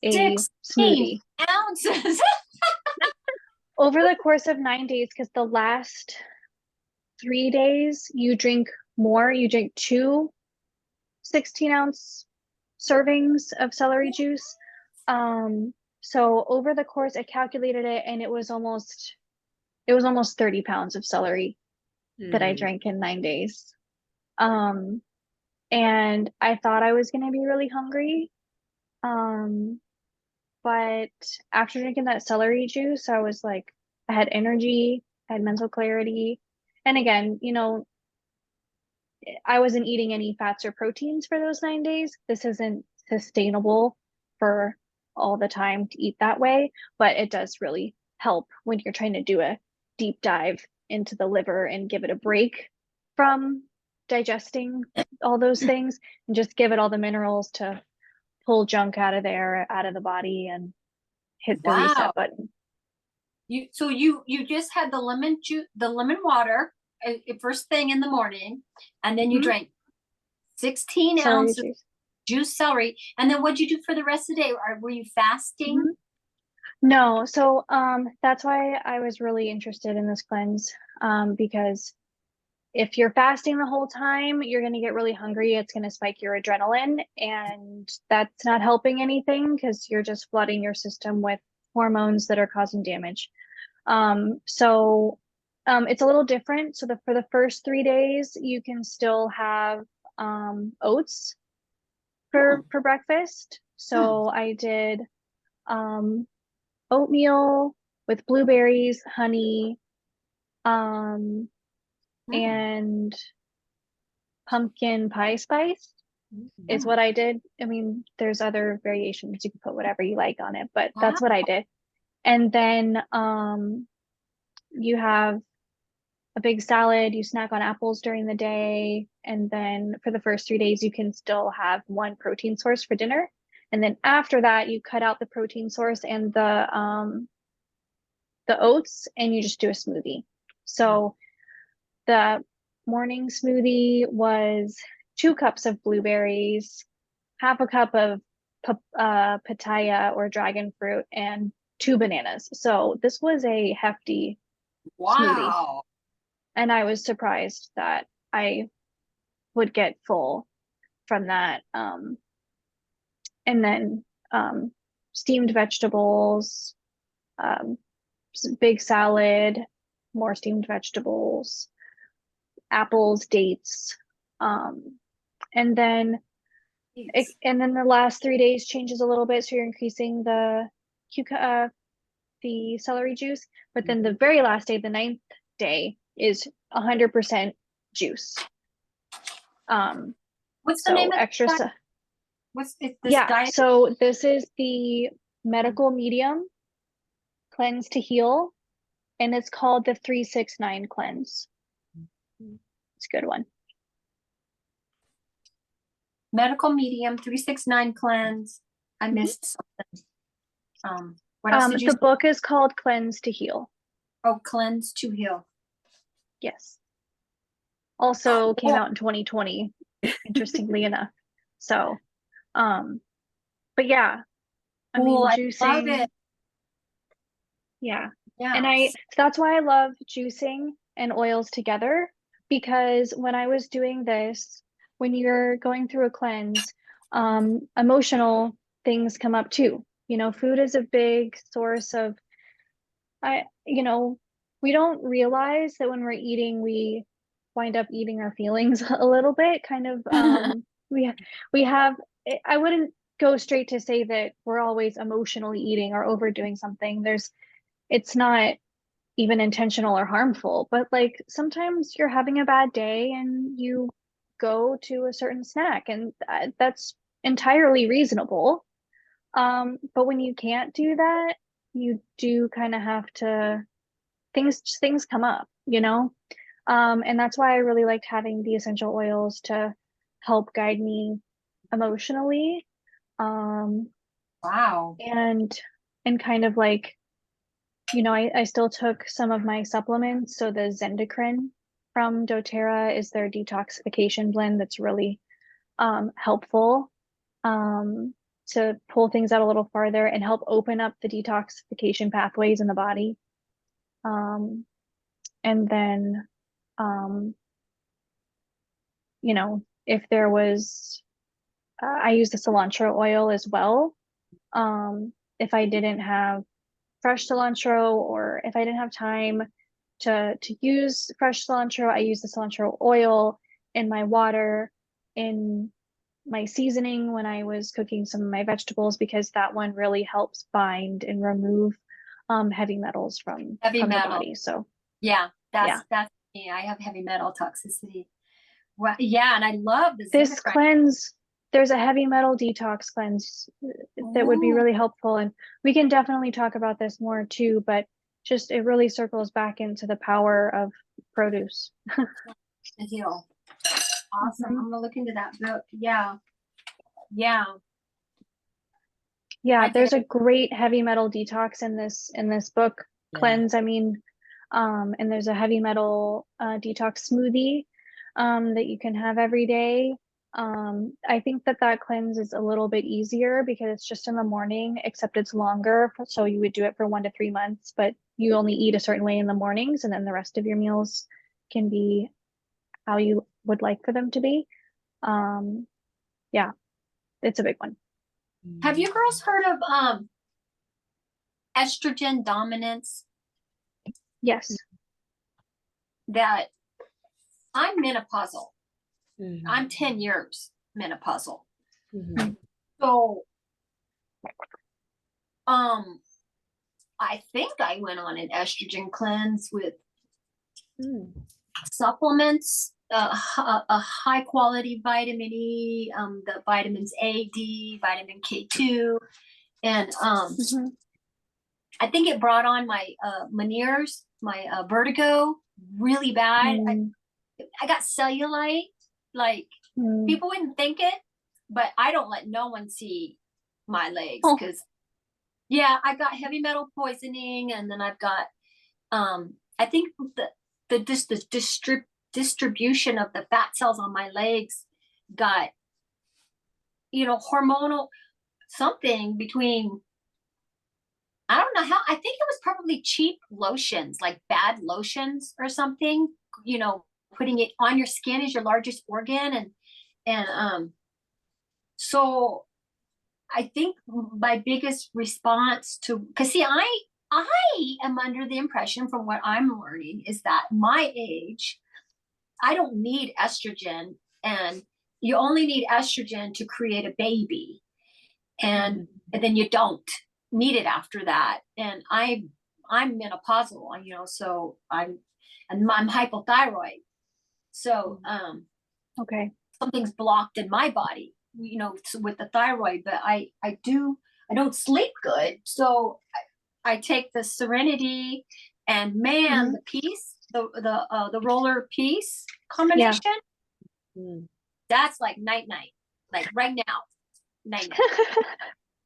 a 16 smoothie ounces. over the course of 9 days, because the last 3 days you drink more. You drink two 16-ounce servings of celery juice. So over the course, I calculated it, and it was almost 30 pounds of celery that I drank in 9 days. And I thought I was going to be really hungry. But after drinking that celery juice, I was like, I had energy, I had mental clarity. And again, I wasn't eating any fats or proteins for those 9 days. This isn't sustainable for all the time to eat that way, but it does really help when you're trying to do a deep dive into the liver and give it a break from digesting all those things and just give it all the minerals to pull junk out of there, out of the body, and hit the Wow. reset button. You just had the lemon juice, the lemon water, first thing in the morning, and then you Mhm. drank 16 Celery ounces juice. juice celery. And then what'd you do for the rest of the day? Were you fasting? Mhm. No, so that's why I was really interested in this cleanse, because if you're fasting the whole time, you're going to get really hungry. It's going to spike your adrenaline, and that's not helping anything because you're just flooding your system with hormones that are causing damage. So it's a little different. So for the first 3 days, you can still have oats for breakfast. So I did oatmeal with blueberries, honey, and pumpkin pie spice is what I did. I mean, there's other variations. You can put whatever you like on it, but that's what I did. And then you have a big salad, you snack on apples during the day, and then for the first 3 days you can still have one protein source for dinner. And then after that, you cut out the protein source and the oats, and you just do a smoothie. So the morning smoothie was 2 cups of blueberries, half a cup of pitaya or dragon fruit, and 2 bananas. So this was a hefty smoothie. Wow. And I was surprised that I would get full from that. And then steamed vegetables, big salad, more steamed vegetables, apples, dates, and then the last 3 days changes a little bit, so you're increasing the celery juice, but then the very last day, the 9th day, is 100% juice. What's the So name of extra this? stuff. What's this Yeah, diet? so this is the medical medium cleanse to heal, and it's called the 369 cleanse. It's a good one. Medical medium 369 cleanse. I missed something. What else did you The say? book is called Cleanse to Heal. Oh, cleanse to heal. Yes. Also came out in 2020, interestingly enough. So, but yeah, I mean, Cool, I love juicing. it. Yeah. Yeah. And that's why I love juicing and oils together, because when I was doing this, when you're going through a cleanse, emotional things come up too. Food is a big source of, we don't realize that when we're eating, we wind up eating our feelings a little bit, kind of, we have, I wouldn't go straight to say that we're always emotionally eating or overdoing something. It's not even intentional or harmful, but like sometimes you're having a bad day and you go to a certain snack, and that's entirely reasonable. But when you can't do that, you do kind of have to, things come up. And that's why I really liked having the essential oils to help guide me emotionally. Wow. And kind of like, I still took some of my supplements. So the Zendicrine from doTERRA is their detoxification blend that's really helpful. to pull things out a little farther and help open up the detoxification pathways in the body. And then, you know, if there was, I use the cilantro oil as well. If I didn't have fresh cilantro, or if I didn't have time to use fresh cilantro, I use the cilantro oil in my water, in my seasoning when I was cooking some of my vegetables, because that one really helps bind and remove heavy metals from the body. So yeah, yeah. that's me. I have heavy metal toxicity. Well, yeah, and I love the This Zinc. cleanse, there's a heavy metal detox cleanse that would be Ooh. really helpful, and we can definitely talk about this more too, but just it really circles back into the power of produce. The deal. Awesome. Mhm. I'm gonna look into that book. Yeah. Yeah. Yeah, I there's did. a great heavy metal detox in this book, Yeah. cleanse, I mean, and there's a heavy metal detox smoothie that you can have every day. I think that cleanse is a little bit easier because it's just in the morning, except it's longer. So you would do it for 1 to 3 months, but you only eat a certain way in the mornings, and then the rest of your meals can be how you would like for them to be. Yeah, it's a big one. Have you girls heard of estrogen dominance? Yes. That I'm menopausal. Mhm. I'm 10 years menopausal. Mhm. So I think I went on an estrogen cleanse with Mm. supplements, a high quality vitamin E, the vitamins A, D, vitamin K2, and Mhm. I think it brought on my Meniere's, my vertigo really bad. Mm. I got cellulite, like Mm. people wouldn't think it, but I don't let no one see my legs Oh. because yeah, I got heavy metal poisoning, and then I've got I think the distribution of the fat cells on my legs got, you know, hormonal something between, I don't know how, I think it was probably cheap lotions, like bad lotions or something, you know, putting it on your skin is your largest organ. And so I think my biggest response to, because see, I am under the impression from what I'm learning is that my age, I don't need estrogen, and you only need estrogen to create a baby, and then you don't need it after that. And I'm menopausal, you know, so I'm hypothyroid. So Okay. something's blocked in my body, you know, with the thyroid, but I don't sleep good. So I take the Serenity, and man, Mhm. the peace, the roller peace combination, Mm. that's like night, like right now, night.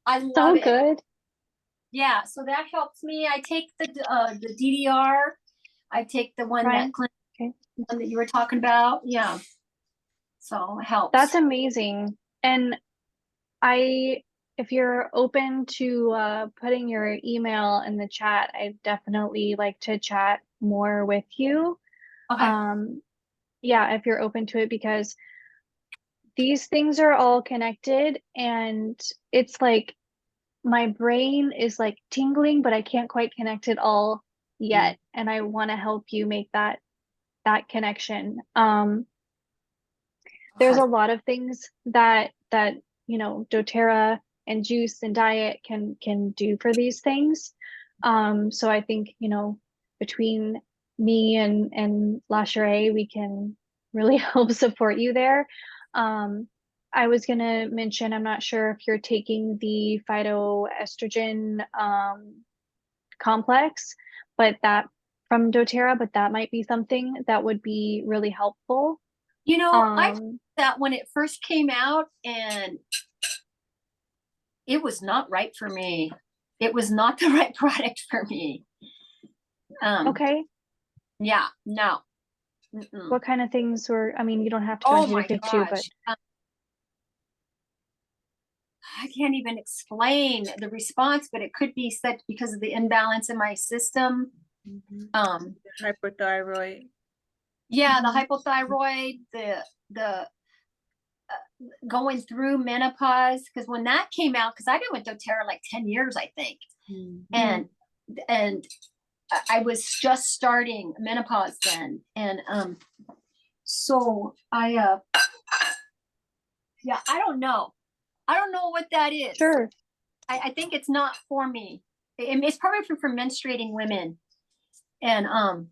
I love So it. good. Yeah, so that helps me. I take the DDR. I take the one Right. Okay. one that you were talking about. Yeah, so it helps. That's amazing. And if you're open to putting your email in the chat, I'd definitely like to chat more with you. Okay. Yeah, if you're open to it, because these things are all connected, and it's like my brain is like tingling, but I can't quite connect it all yet. And I want to help you make that connection. There's a lot of things that you know, doTERRA and juice and diet can do for these things. So I think, you know, between me and LaBerrytree, we can really help support you there. I was gonna mention, I'm not sure if you're taking the phytoestrogen complex, but that from doTERRA, but that might be something that would be really helpful. You know, I that when it first came out, and it was not right for me. It was not the right product for me. Okay. Yeah, no. Mm-mm. What kind of things were, I mean, you don't have to go Oh into my detail too, but gosh. I can't even explain the response, but it could be such because of the imbalance in my system. Hyperthyroid. Yeah, the hypothyroid, the going through menopause, because when that came out, because I've been with doTERRA like 10 years, I think. And I was just starting menopause then. And so I yeah, I don't know. I don't know what that is. Sure. I think it's not for me. It's probably for menstruating women. And I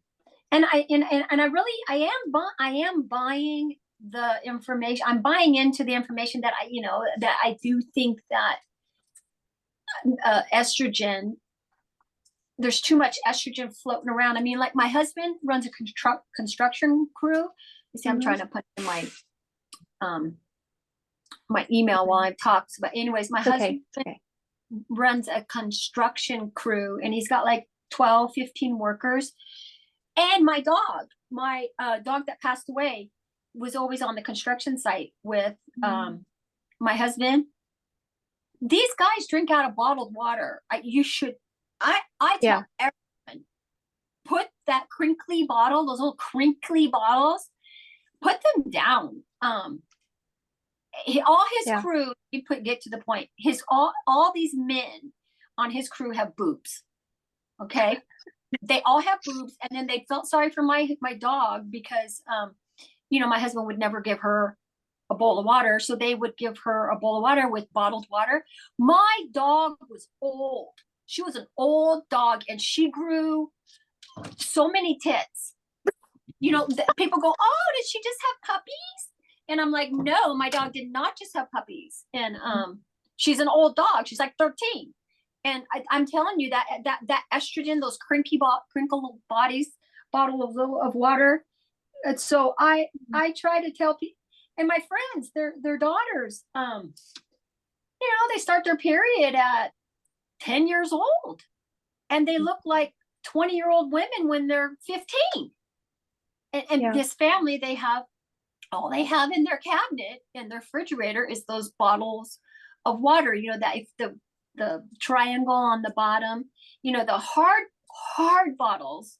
am buying the information. I'm buying into the information that that I do think that estrogen, there's too much estrogen floating around. I mean, like my husband runs a construction crew. You see, I'm trying to put in my my email while I've talked. But anyways, my husband runs a construction crew, and he's got like 12, 15 workers. And my dog that passed away was always on the construction site with my husband. These guys drink out of bottled water. I tell everyone, put that crinkly bottle, those little crinkly bottles, put them down. All his crew, get to the point. All these men on his crew have boobs. Okay. They all have boobs, and then they felt sorry for my dog because my husband would never give her a bowl of water, so they would give her a bowl of water with bottled water. My dog was old. She was an old dog, and she grew so many tits. People go, "Oh, did she just have puppies?" And I'm like, "No, my dog did not just have puppies." And she's an old dog. She's like 13. And I'm telling you that estrogen, those crinkle bodies, bottle of water. And so I try to tell people, and my friends, their daughters, they start their period at 10 years old, and they look like 20-year-old women when they're 15. And this family, all they have in their cabinet, in their refrigerator, is those bottles of water. That if the triangle on the bottom, the hard bottles,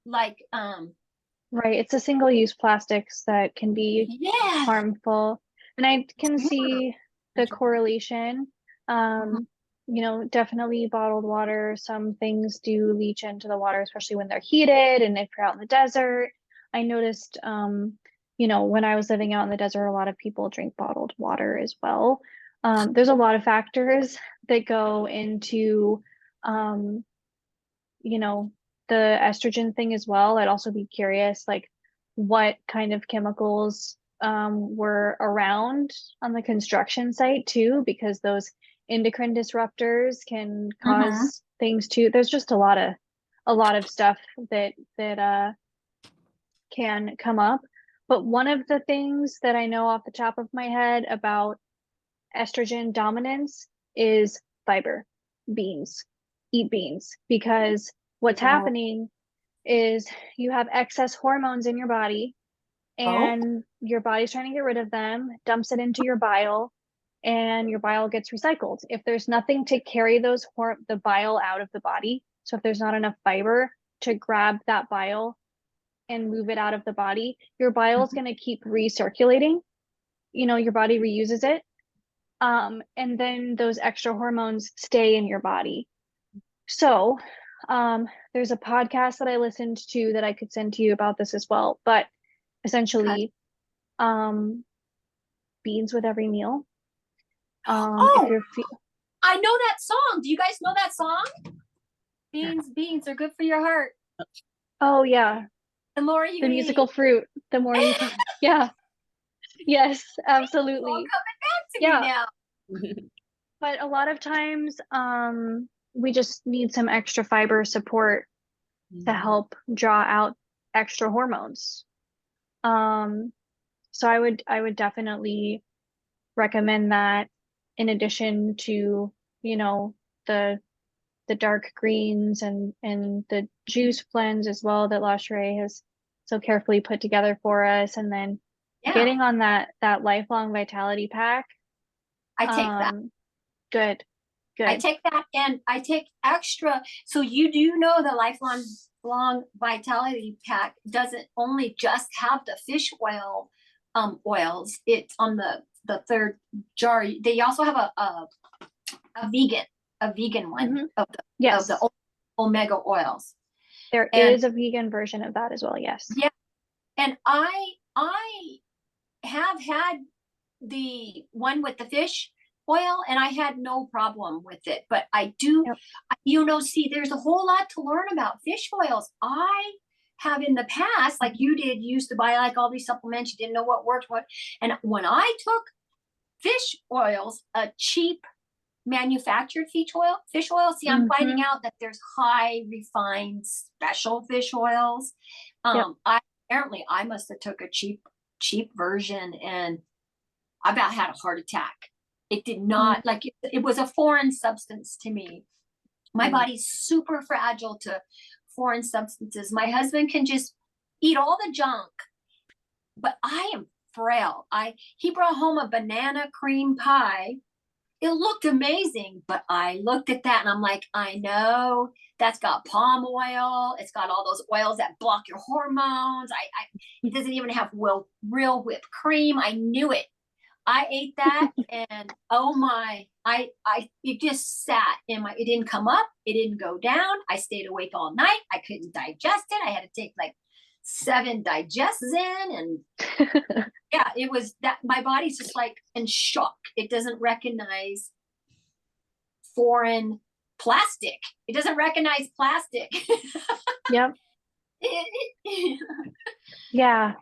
like right, it's the single-use plastics that can be harmful, and I can see the correlation. Definitely bottled water, some things do leach into the water, especially when they're heated, and if you're out in the desert. I noticed when I was living out in the desert, a lot of people drink bottled water as well. There's a lot of factors that go into, the estrogen thing as well. I'd also be curious, like, what kind of chemicals were around on the construction site too, because those endocrine disruptors can cause things too. There's just a lot of stuff that can come up. But one of the things that I know off the top of my head about estrogen dominance is fiber. Beans. Eat beans, because what's happening is you have excess hormones in your body, and your body's trying to get rid of them, dumps it into your bile, and your bile gets recycled. If there's nothing to carry the bile out of the body, so if there's not enough fiber to grab that bile and move it out of the body, your bile is going to keep recirculating. Your body reuses it. And then those extra hormones stay in your body. So there's a podcast that I listened to that I could send to you about this as well. But essentially, beans with every meal. If you're I know that song. Do you guys know that song? Beans are good for your heart. Oh yeah. The more you the eat. Musical Fruit. The more you yeah. Yes, absolutely. It's all coming back to me now. But a lot of times we just need some extra fiber support to help draw out extra hormones. So I would definitely recommend that, in addition to, the dark greens and the juice blends as well that LaBerrytree has so carefully put together for us, and then. Yeah. Getting on that lifelong vitality pack. I take that. Good. I Good. take that and I take extra. So you do know the lifelong vitality pack doesn't only just have the fish oil oils. It's on the third jar. They also have a vegan one of Yes. the omega oils. There And is a vegan version of that as well. Yes. yeah, and I have had the one with the fish oil and I had no problem with it, but I do, see, there's a whole lot to learn about fish oils. I have in the past, like you did, used to buy like all these supplements, you didn't know what worked, and when I took fish oils, a cheap manufactured fish oil, see, I'm finding out that there's high refined special fish oils. I must have took a cheap version and I about had a heart attack. It did not, like, it was a foreign substance to me. My body's super fragile to foreign substances. My husband can just eat all the junk, but I am frail. He brought home a banana cream pie. It looked amazing, but I looked at that and I'm like, I know that's got palm oil. It's got all those oils that block your hormones. It doesn't even have real whipped cream. I knew it. I ate that and oh my, it just sat in it didn't come up. It didn't go down. I stayed awake all night. I couldn't digest it. I had to take like 7 Digestin and yeah, it was that my body's just like in shock. It doesn't recognize foreign plastic. It doesn't recognize plastic. Yep. Yeah.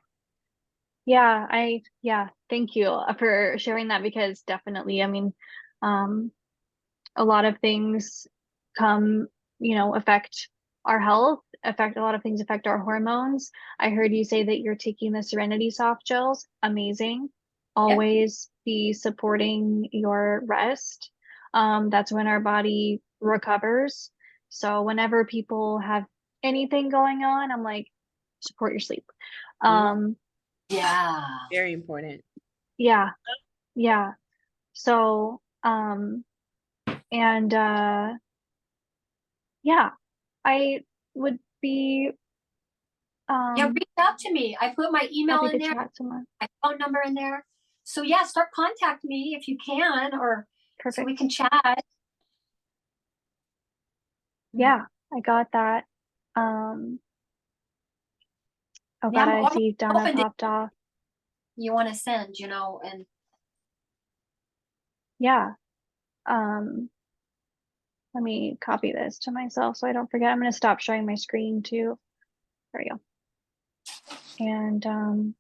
Thank you for sharing that because definitely, I mean, a lot of things affect our health, a lot of things affect our hormones. I heard you say that you're taking the Serenity soft gels. Amazing. Always be supporting your rest. That's when our body recovers. So whenever people have anything going on, I'm like, support your sleep. Yeah. Very important. Yeah. So, and yeah, I would be reach out to me. I put my email happy in to there, chat some my phone number in there. So yeah, start contact me if you can, or so we Perfect. can chat. Yeah, I got that. Oh Yeah, God, I'm I see Donna open to popped off. you want to send, and Yeah. Let me copy this to myself so I don't forget. I'm gonna stop sharing my screen too. There we go. And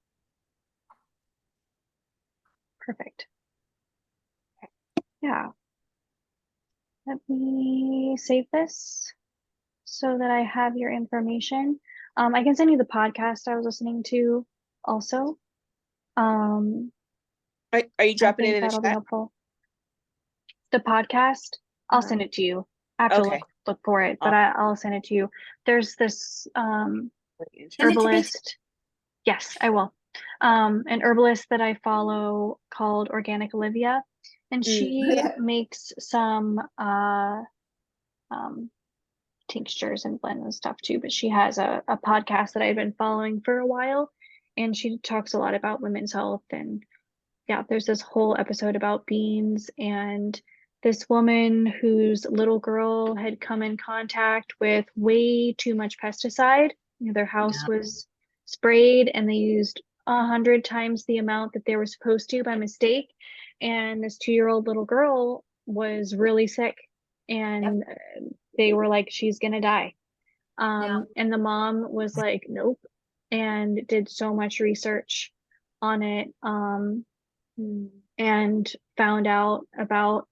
perfect. Yeah. Let me save this so that I have your information. I can send you the podcast I was listening to also. Are you I dropping it think in the that'll be chat? helpful. The podcast, I'll send it to you. I have to Okay. look for it, but I'll send it to you. There's this send it to me. herbalist. Yes, I will. An herbalist that I follow called Organic Olivia, and she makes some tinctures and blends and stuff too. But she has a podcast that I've been following for a while, and she talks a lot about women's health. And yeah, there's this whole episode about beans and this woman whose little girl had come in contact with way too much pesticide. Their house was sprayed and they used 100 times the amount that they were supposed to by mistake. And this 2-year-old little girl was really sick and they were like, she's gonna die. And the mom was like, nope, and did so much research on it. And found out about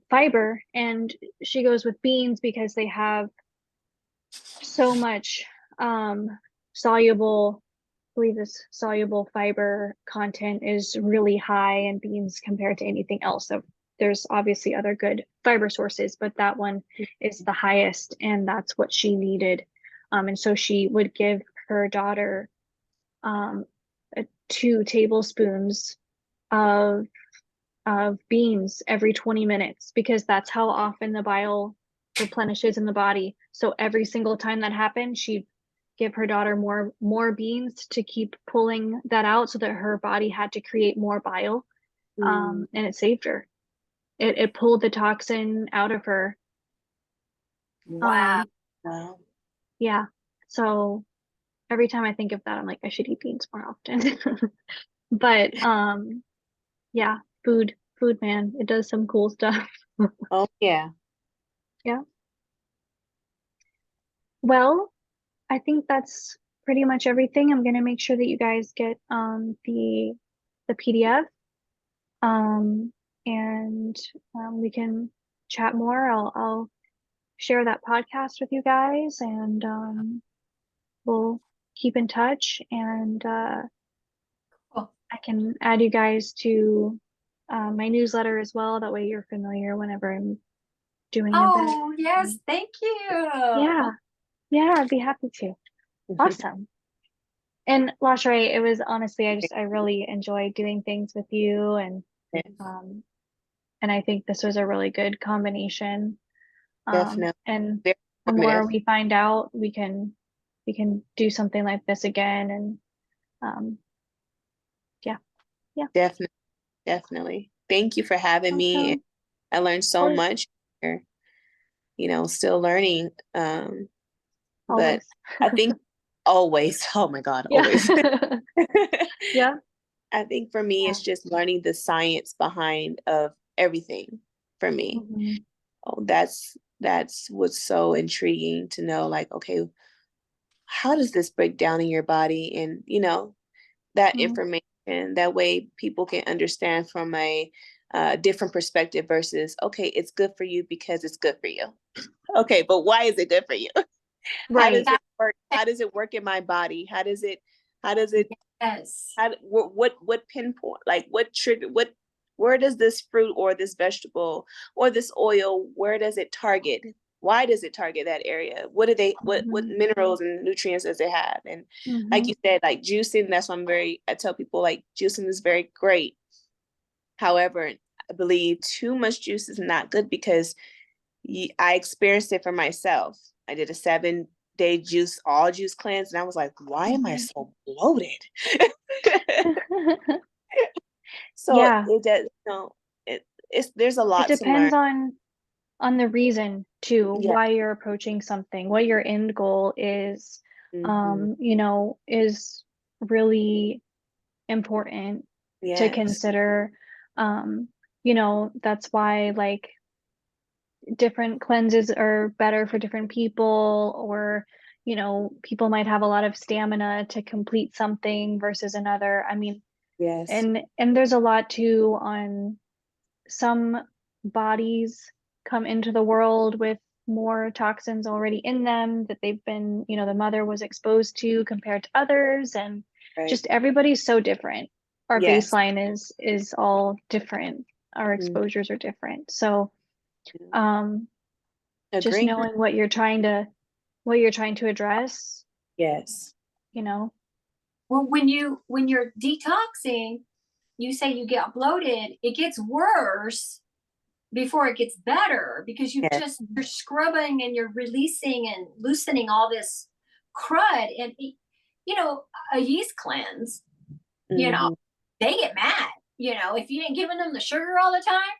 fiber, and she goes with beans because they have so much soluble, I believe this soluble fiber content is really high in beans compared to anything else. So there's obviously other good fiber sources, but that one is the highest, and that's what she needed. And so she would give her daughter 2 tablespoons of of beans every 20 minutes because that's how often the bile replenishes in the body. So every single time that happened, she'd give her daughter more beans to keep pulling that out so that her body had to create more bile. And it saved her. It pulled the toxin out of her. Wow. Wow. Yeah. So every time I think of that, I'm like, I should eat beans more often. But yeah, food, man, it does some cool stuff. Oh yeah. Yeah. Well, I think that's pretty much everything. I'm gonna make sure that you guys get the PDF. Um and we can chat more. I'll share that podcast with you guys and we'll keep in touch and Cool. I can add you guys to my newsletter as well. That way you're familiar whenever I'm doing events. Oh, yes, thank you. Yeah. Yeah, I'd be happy to. Awesome. And LaSharai, it was honestly, I really enjoyed doing things with you and I think this was a really good combination. Definitely. And Very the more informative. we find out, we can do something like this again and yeah. Definitely. Definitely. Thank you for having me. Awesome. I learned so course. much here, still learning. But Always. I think always, oh my God, Yeah. always. Yeah. I think for me, Yeah. it's just learning the science behind of everything for me. Mhm. Oh, that's what's so intriguing to know, like, okay, how does this break down in your body? And, that Mhm. information, that way people can understand from a different perspective versus, okay, it's good for you because it's good for you. Okay, but why is it good for you? How does Right. it work? How does it work in my body? How does it Yes. what pinpoint, like what trigger, where does this fruit or this vegetable or this oil, where does it target? Why does it target that area? What do they, what Mhm. minerals and nutrients does it have? And like Mhm. you said, like juicing, that's why I tell people like juicing is very great. However, I believe too much juice is not good because I experienced it for myself. I did a 7-day all juice cleanse, and I was like, why am I so bloated? So Yeah. it does, there's a It lot to learn. depends on the reason too, Yeah. why you're approaching something, what your end goal is, Mhm. is really important to Yes. consider. That's why like different cleanses are better for different people, or people might have a lot of stamina to complete something versus another. I mean, Yes. and there's a lot too on some bodies come into the world with more toxins already in them that they've been, the mother was exposed to compared to others, and Right. just everybody's so different. Our Yes. baseline is all different. Our Mhm. exposures are different. So just Agree. knowing what you're trying to address, Yes. you know. Well, when you're detoxing, you say you get bloated, it gets worse before it gets better because Yes. you're scrubbing and you're releasing and loosening all this crud. And a yeast cleanse, Mhm. they get mad, if you ain't giving them the sugar all the time,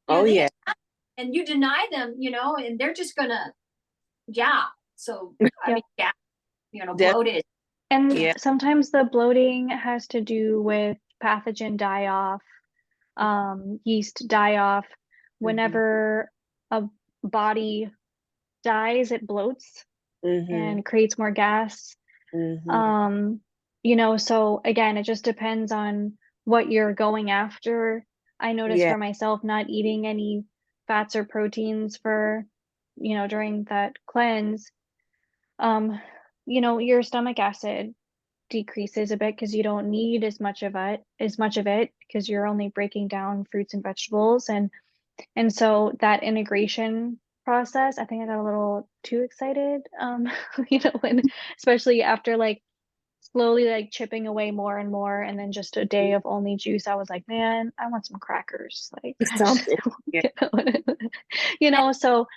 Oh they yeah. get mad and you deny them, and they're just gonna, yeah. So I Yeah. mean, yeah, Def- bloated. And yeah. sometimes the bloating has to do with pathogen die-off, yeast die-off. Mhm. Whenever a body dies, it bloats Mhm. and creates more gas. Mhm. So again, it just depends on what you're going after. I noticed Yeah. for myself not eating any fats or proteins for, during that cleanse. Your stomach acid decreases a bit because you don't need as much of it because you're only breaking down fruits and vegetables, and so that integration process, I think I got a little too excited, when especially after like slowly like chipping away more and more. And then just a day of only juice, I was like, man, I want some crackers. Like, I just Something. Yeah. you know, so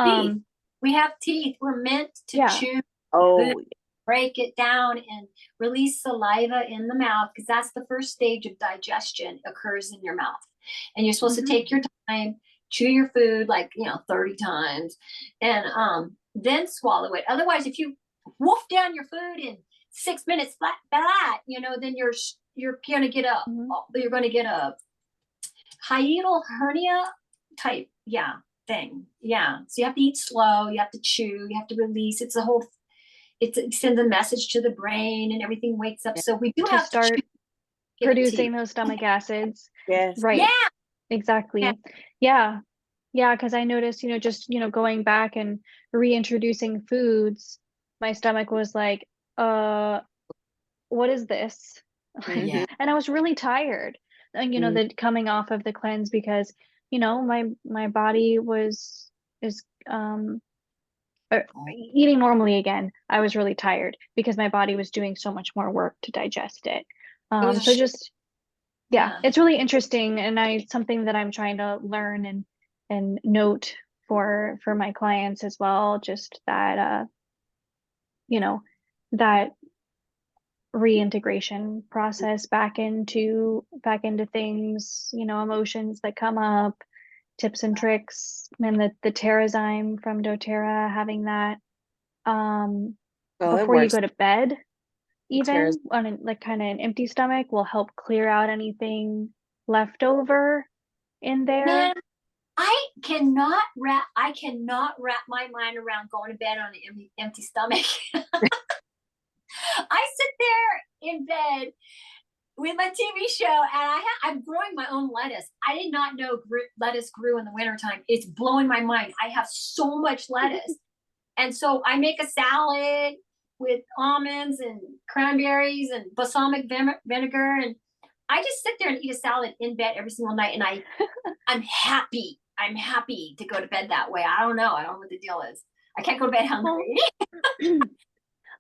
Teeth. We have teeth. We're meant to yeah. chew, Oh, break it down, and release saliva in the mouth, because that's the first stage of digestion occurs in your mouth. And you're supposed to take your time, chew your food like 30 times, and then swallow it. Otherwise, if you wolf down your food in 6 minutes flat, then you're gonna get a hiatal hernia type thing. Yeah, so you have to eat slow, you have to chew, you have to release. It sends a message to the brain, and everything wakes up. So we do To have start to producing those stomach acids. yes. Right. Yeah. Exactly. Yeah. Yeah, because I noticed, just, going back and reintroducing foods, my stomach was like, what is this? Mhm. And I was really tired. And the coming off of the cleanse, because, my body is eating normally again. I was really tired because my body was doing so much more work to digest it. was a So sh- just it's really interesting, and something that I'm trying to learn and note for my clients as well, just that that reintegration process back into things, emotions that come up, tips and tricks, and the Terrazyme from doTERRA, having that Oh, it before you works. go to bed, Terra's- even on like kind of an empty stomach, will help clear out anything left over in there. Man, I cannot wrap my mind around going to bed on an empty stomach. I sit there in bed with my TV show, and I'm growing my own lettuce. I did not know lettuce grew in the wintertime. It's blowing my mind. I have so much lettuce. And so I make a salad with almonds and cranberries and balsamic vinegar. And I just sit there and eat a salad in bed every single night. And I'm happy. I'm happy to go to bed that way. I don't know what the deal is. I can't go to bed hungry.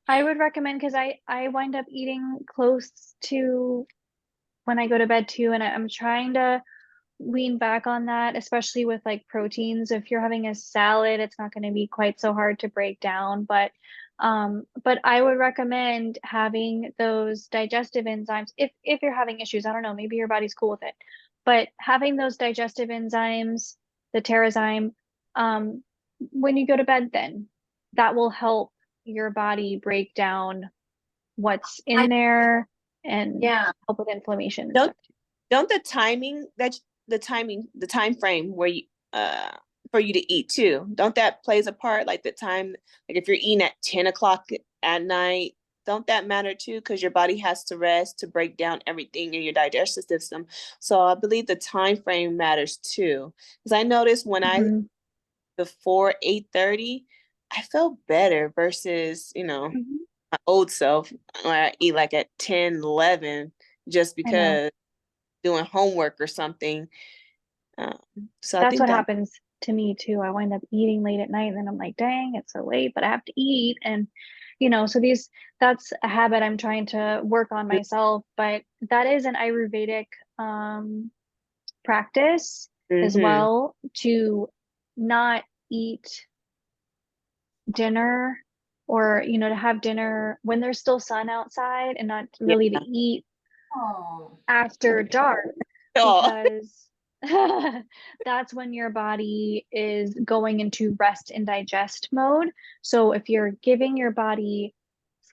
I would recommend, because I wind up eating close to when I go to bed too, and I'm trying to lean back on that, especially with like proteins. If you're having a salad, it's not going to be quite so hard to break down, but I would recommend having those digestive enzymes if you're having issues. I don't know, maybe your body's cool with it, but having those digestive enzymes, the Terrazyme, when you go to bed, then that will help your body break down what's in there and help with inflammation and Don't stuff. don't the time frame where you for you to eat too, don't that plays a part, like the time, like if you're eating at 10 o'clock at night, don't that matter too, because your body has to rest to break down everything in your digestive system. So I believe the time frame matters too, because I noticed when I before 8:30, I felt better versus my old self when I eat like at 10, 11, just I know. because doing homework or something. So I That's think what that happens to me too. I wind up eating late at night, and then I'm like, dang, it's so late, but I have to eat. And so that's a habit I'm trying to work on myself. But that is an Ayurvedic practice as well, to not eat dinner, or to have dinner when there's still sun outside, and not really to eat after dark, because that's when your body is going into rest and digest mode. So if you're giving your body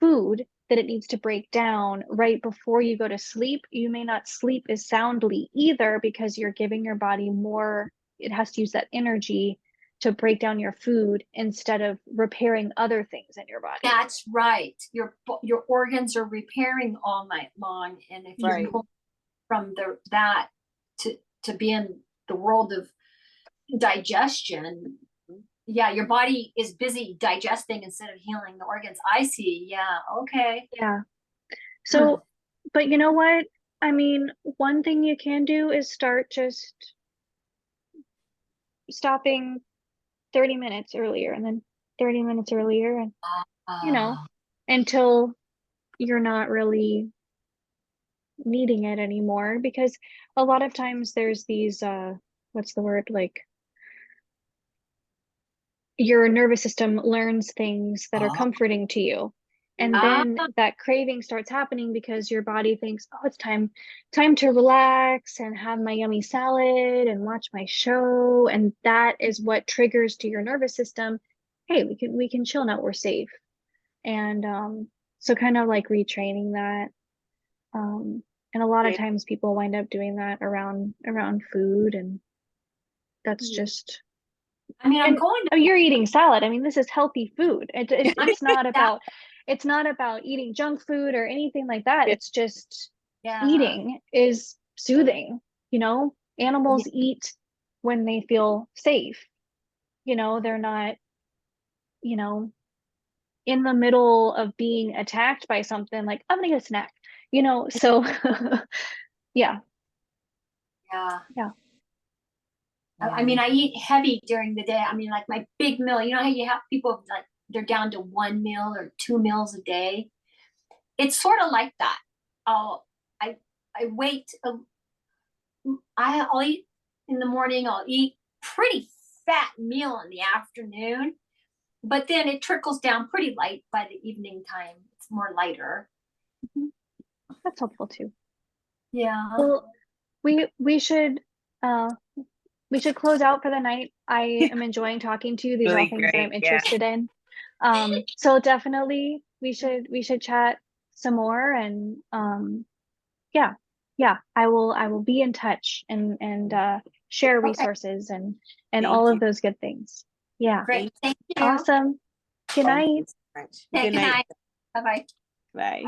food that it needs to break down right before you go to sleep, you may not sleep as soundly either, because you're giving your body more, it has to use that energy to break down your food instead of repairing other things in your body. That's right. Your organs are repairing all night long, and if you're pulling from that to be in the world of digestion, your body is busy digesting instead of healing the organs. I see. Yeah. Okay. Yeah. So, but you know what? I mean, one thing you can do is start just stopping 30 minutes earlier, and then 30 minutes earlier, and until you're not really needing it anymore, because a lot of times there's these what's the word, like your nervous system learns things that are comforting to you, and then that craving starts happening because your body thinks, oh, it's time to relax and have my yummy salad and watch my show, and that is what triggers to your nervous system, hey, we can chill now, we're safe. And so kind of like retraining that. And a lot of times people wind up doing that around food, and that's just, I mean, I'm going to, you're eating salad. I mean, this is healthy food. It's not about, it's not about eating junk food or anything like that. It's just eating is soothing. You know, animals eat when they feel safe. You know, they're not, you know, in the middle of being attacked by something like, I'm gonna get a snack, you know. So yeah. I mean, I eat heavy during the day. I mean, like my big meal, you know how you have people like they're down to 1 meal or 2 meals a day. It's sort of like that. I wait. I'll eat in the morning. I'll eat pretty fat meal in the afternoon, but then it trickles down pretty light by the evening time. It's more lighter. That's helpful too. Yeah. Well, we should close out for the night. I am enjoying talking to you. These are all things that I'm interested in. So definitely we should chat some more, and yeah, I will be in touch and share resources and all of those good things. Yeah. Great. Thank you. Awesome. Good night. Good night. Bye-bye. Bye.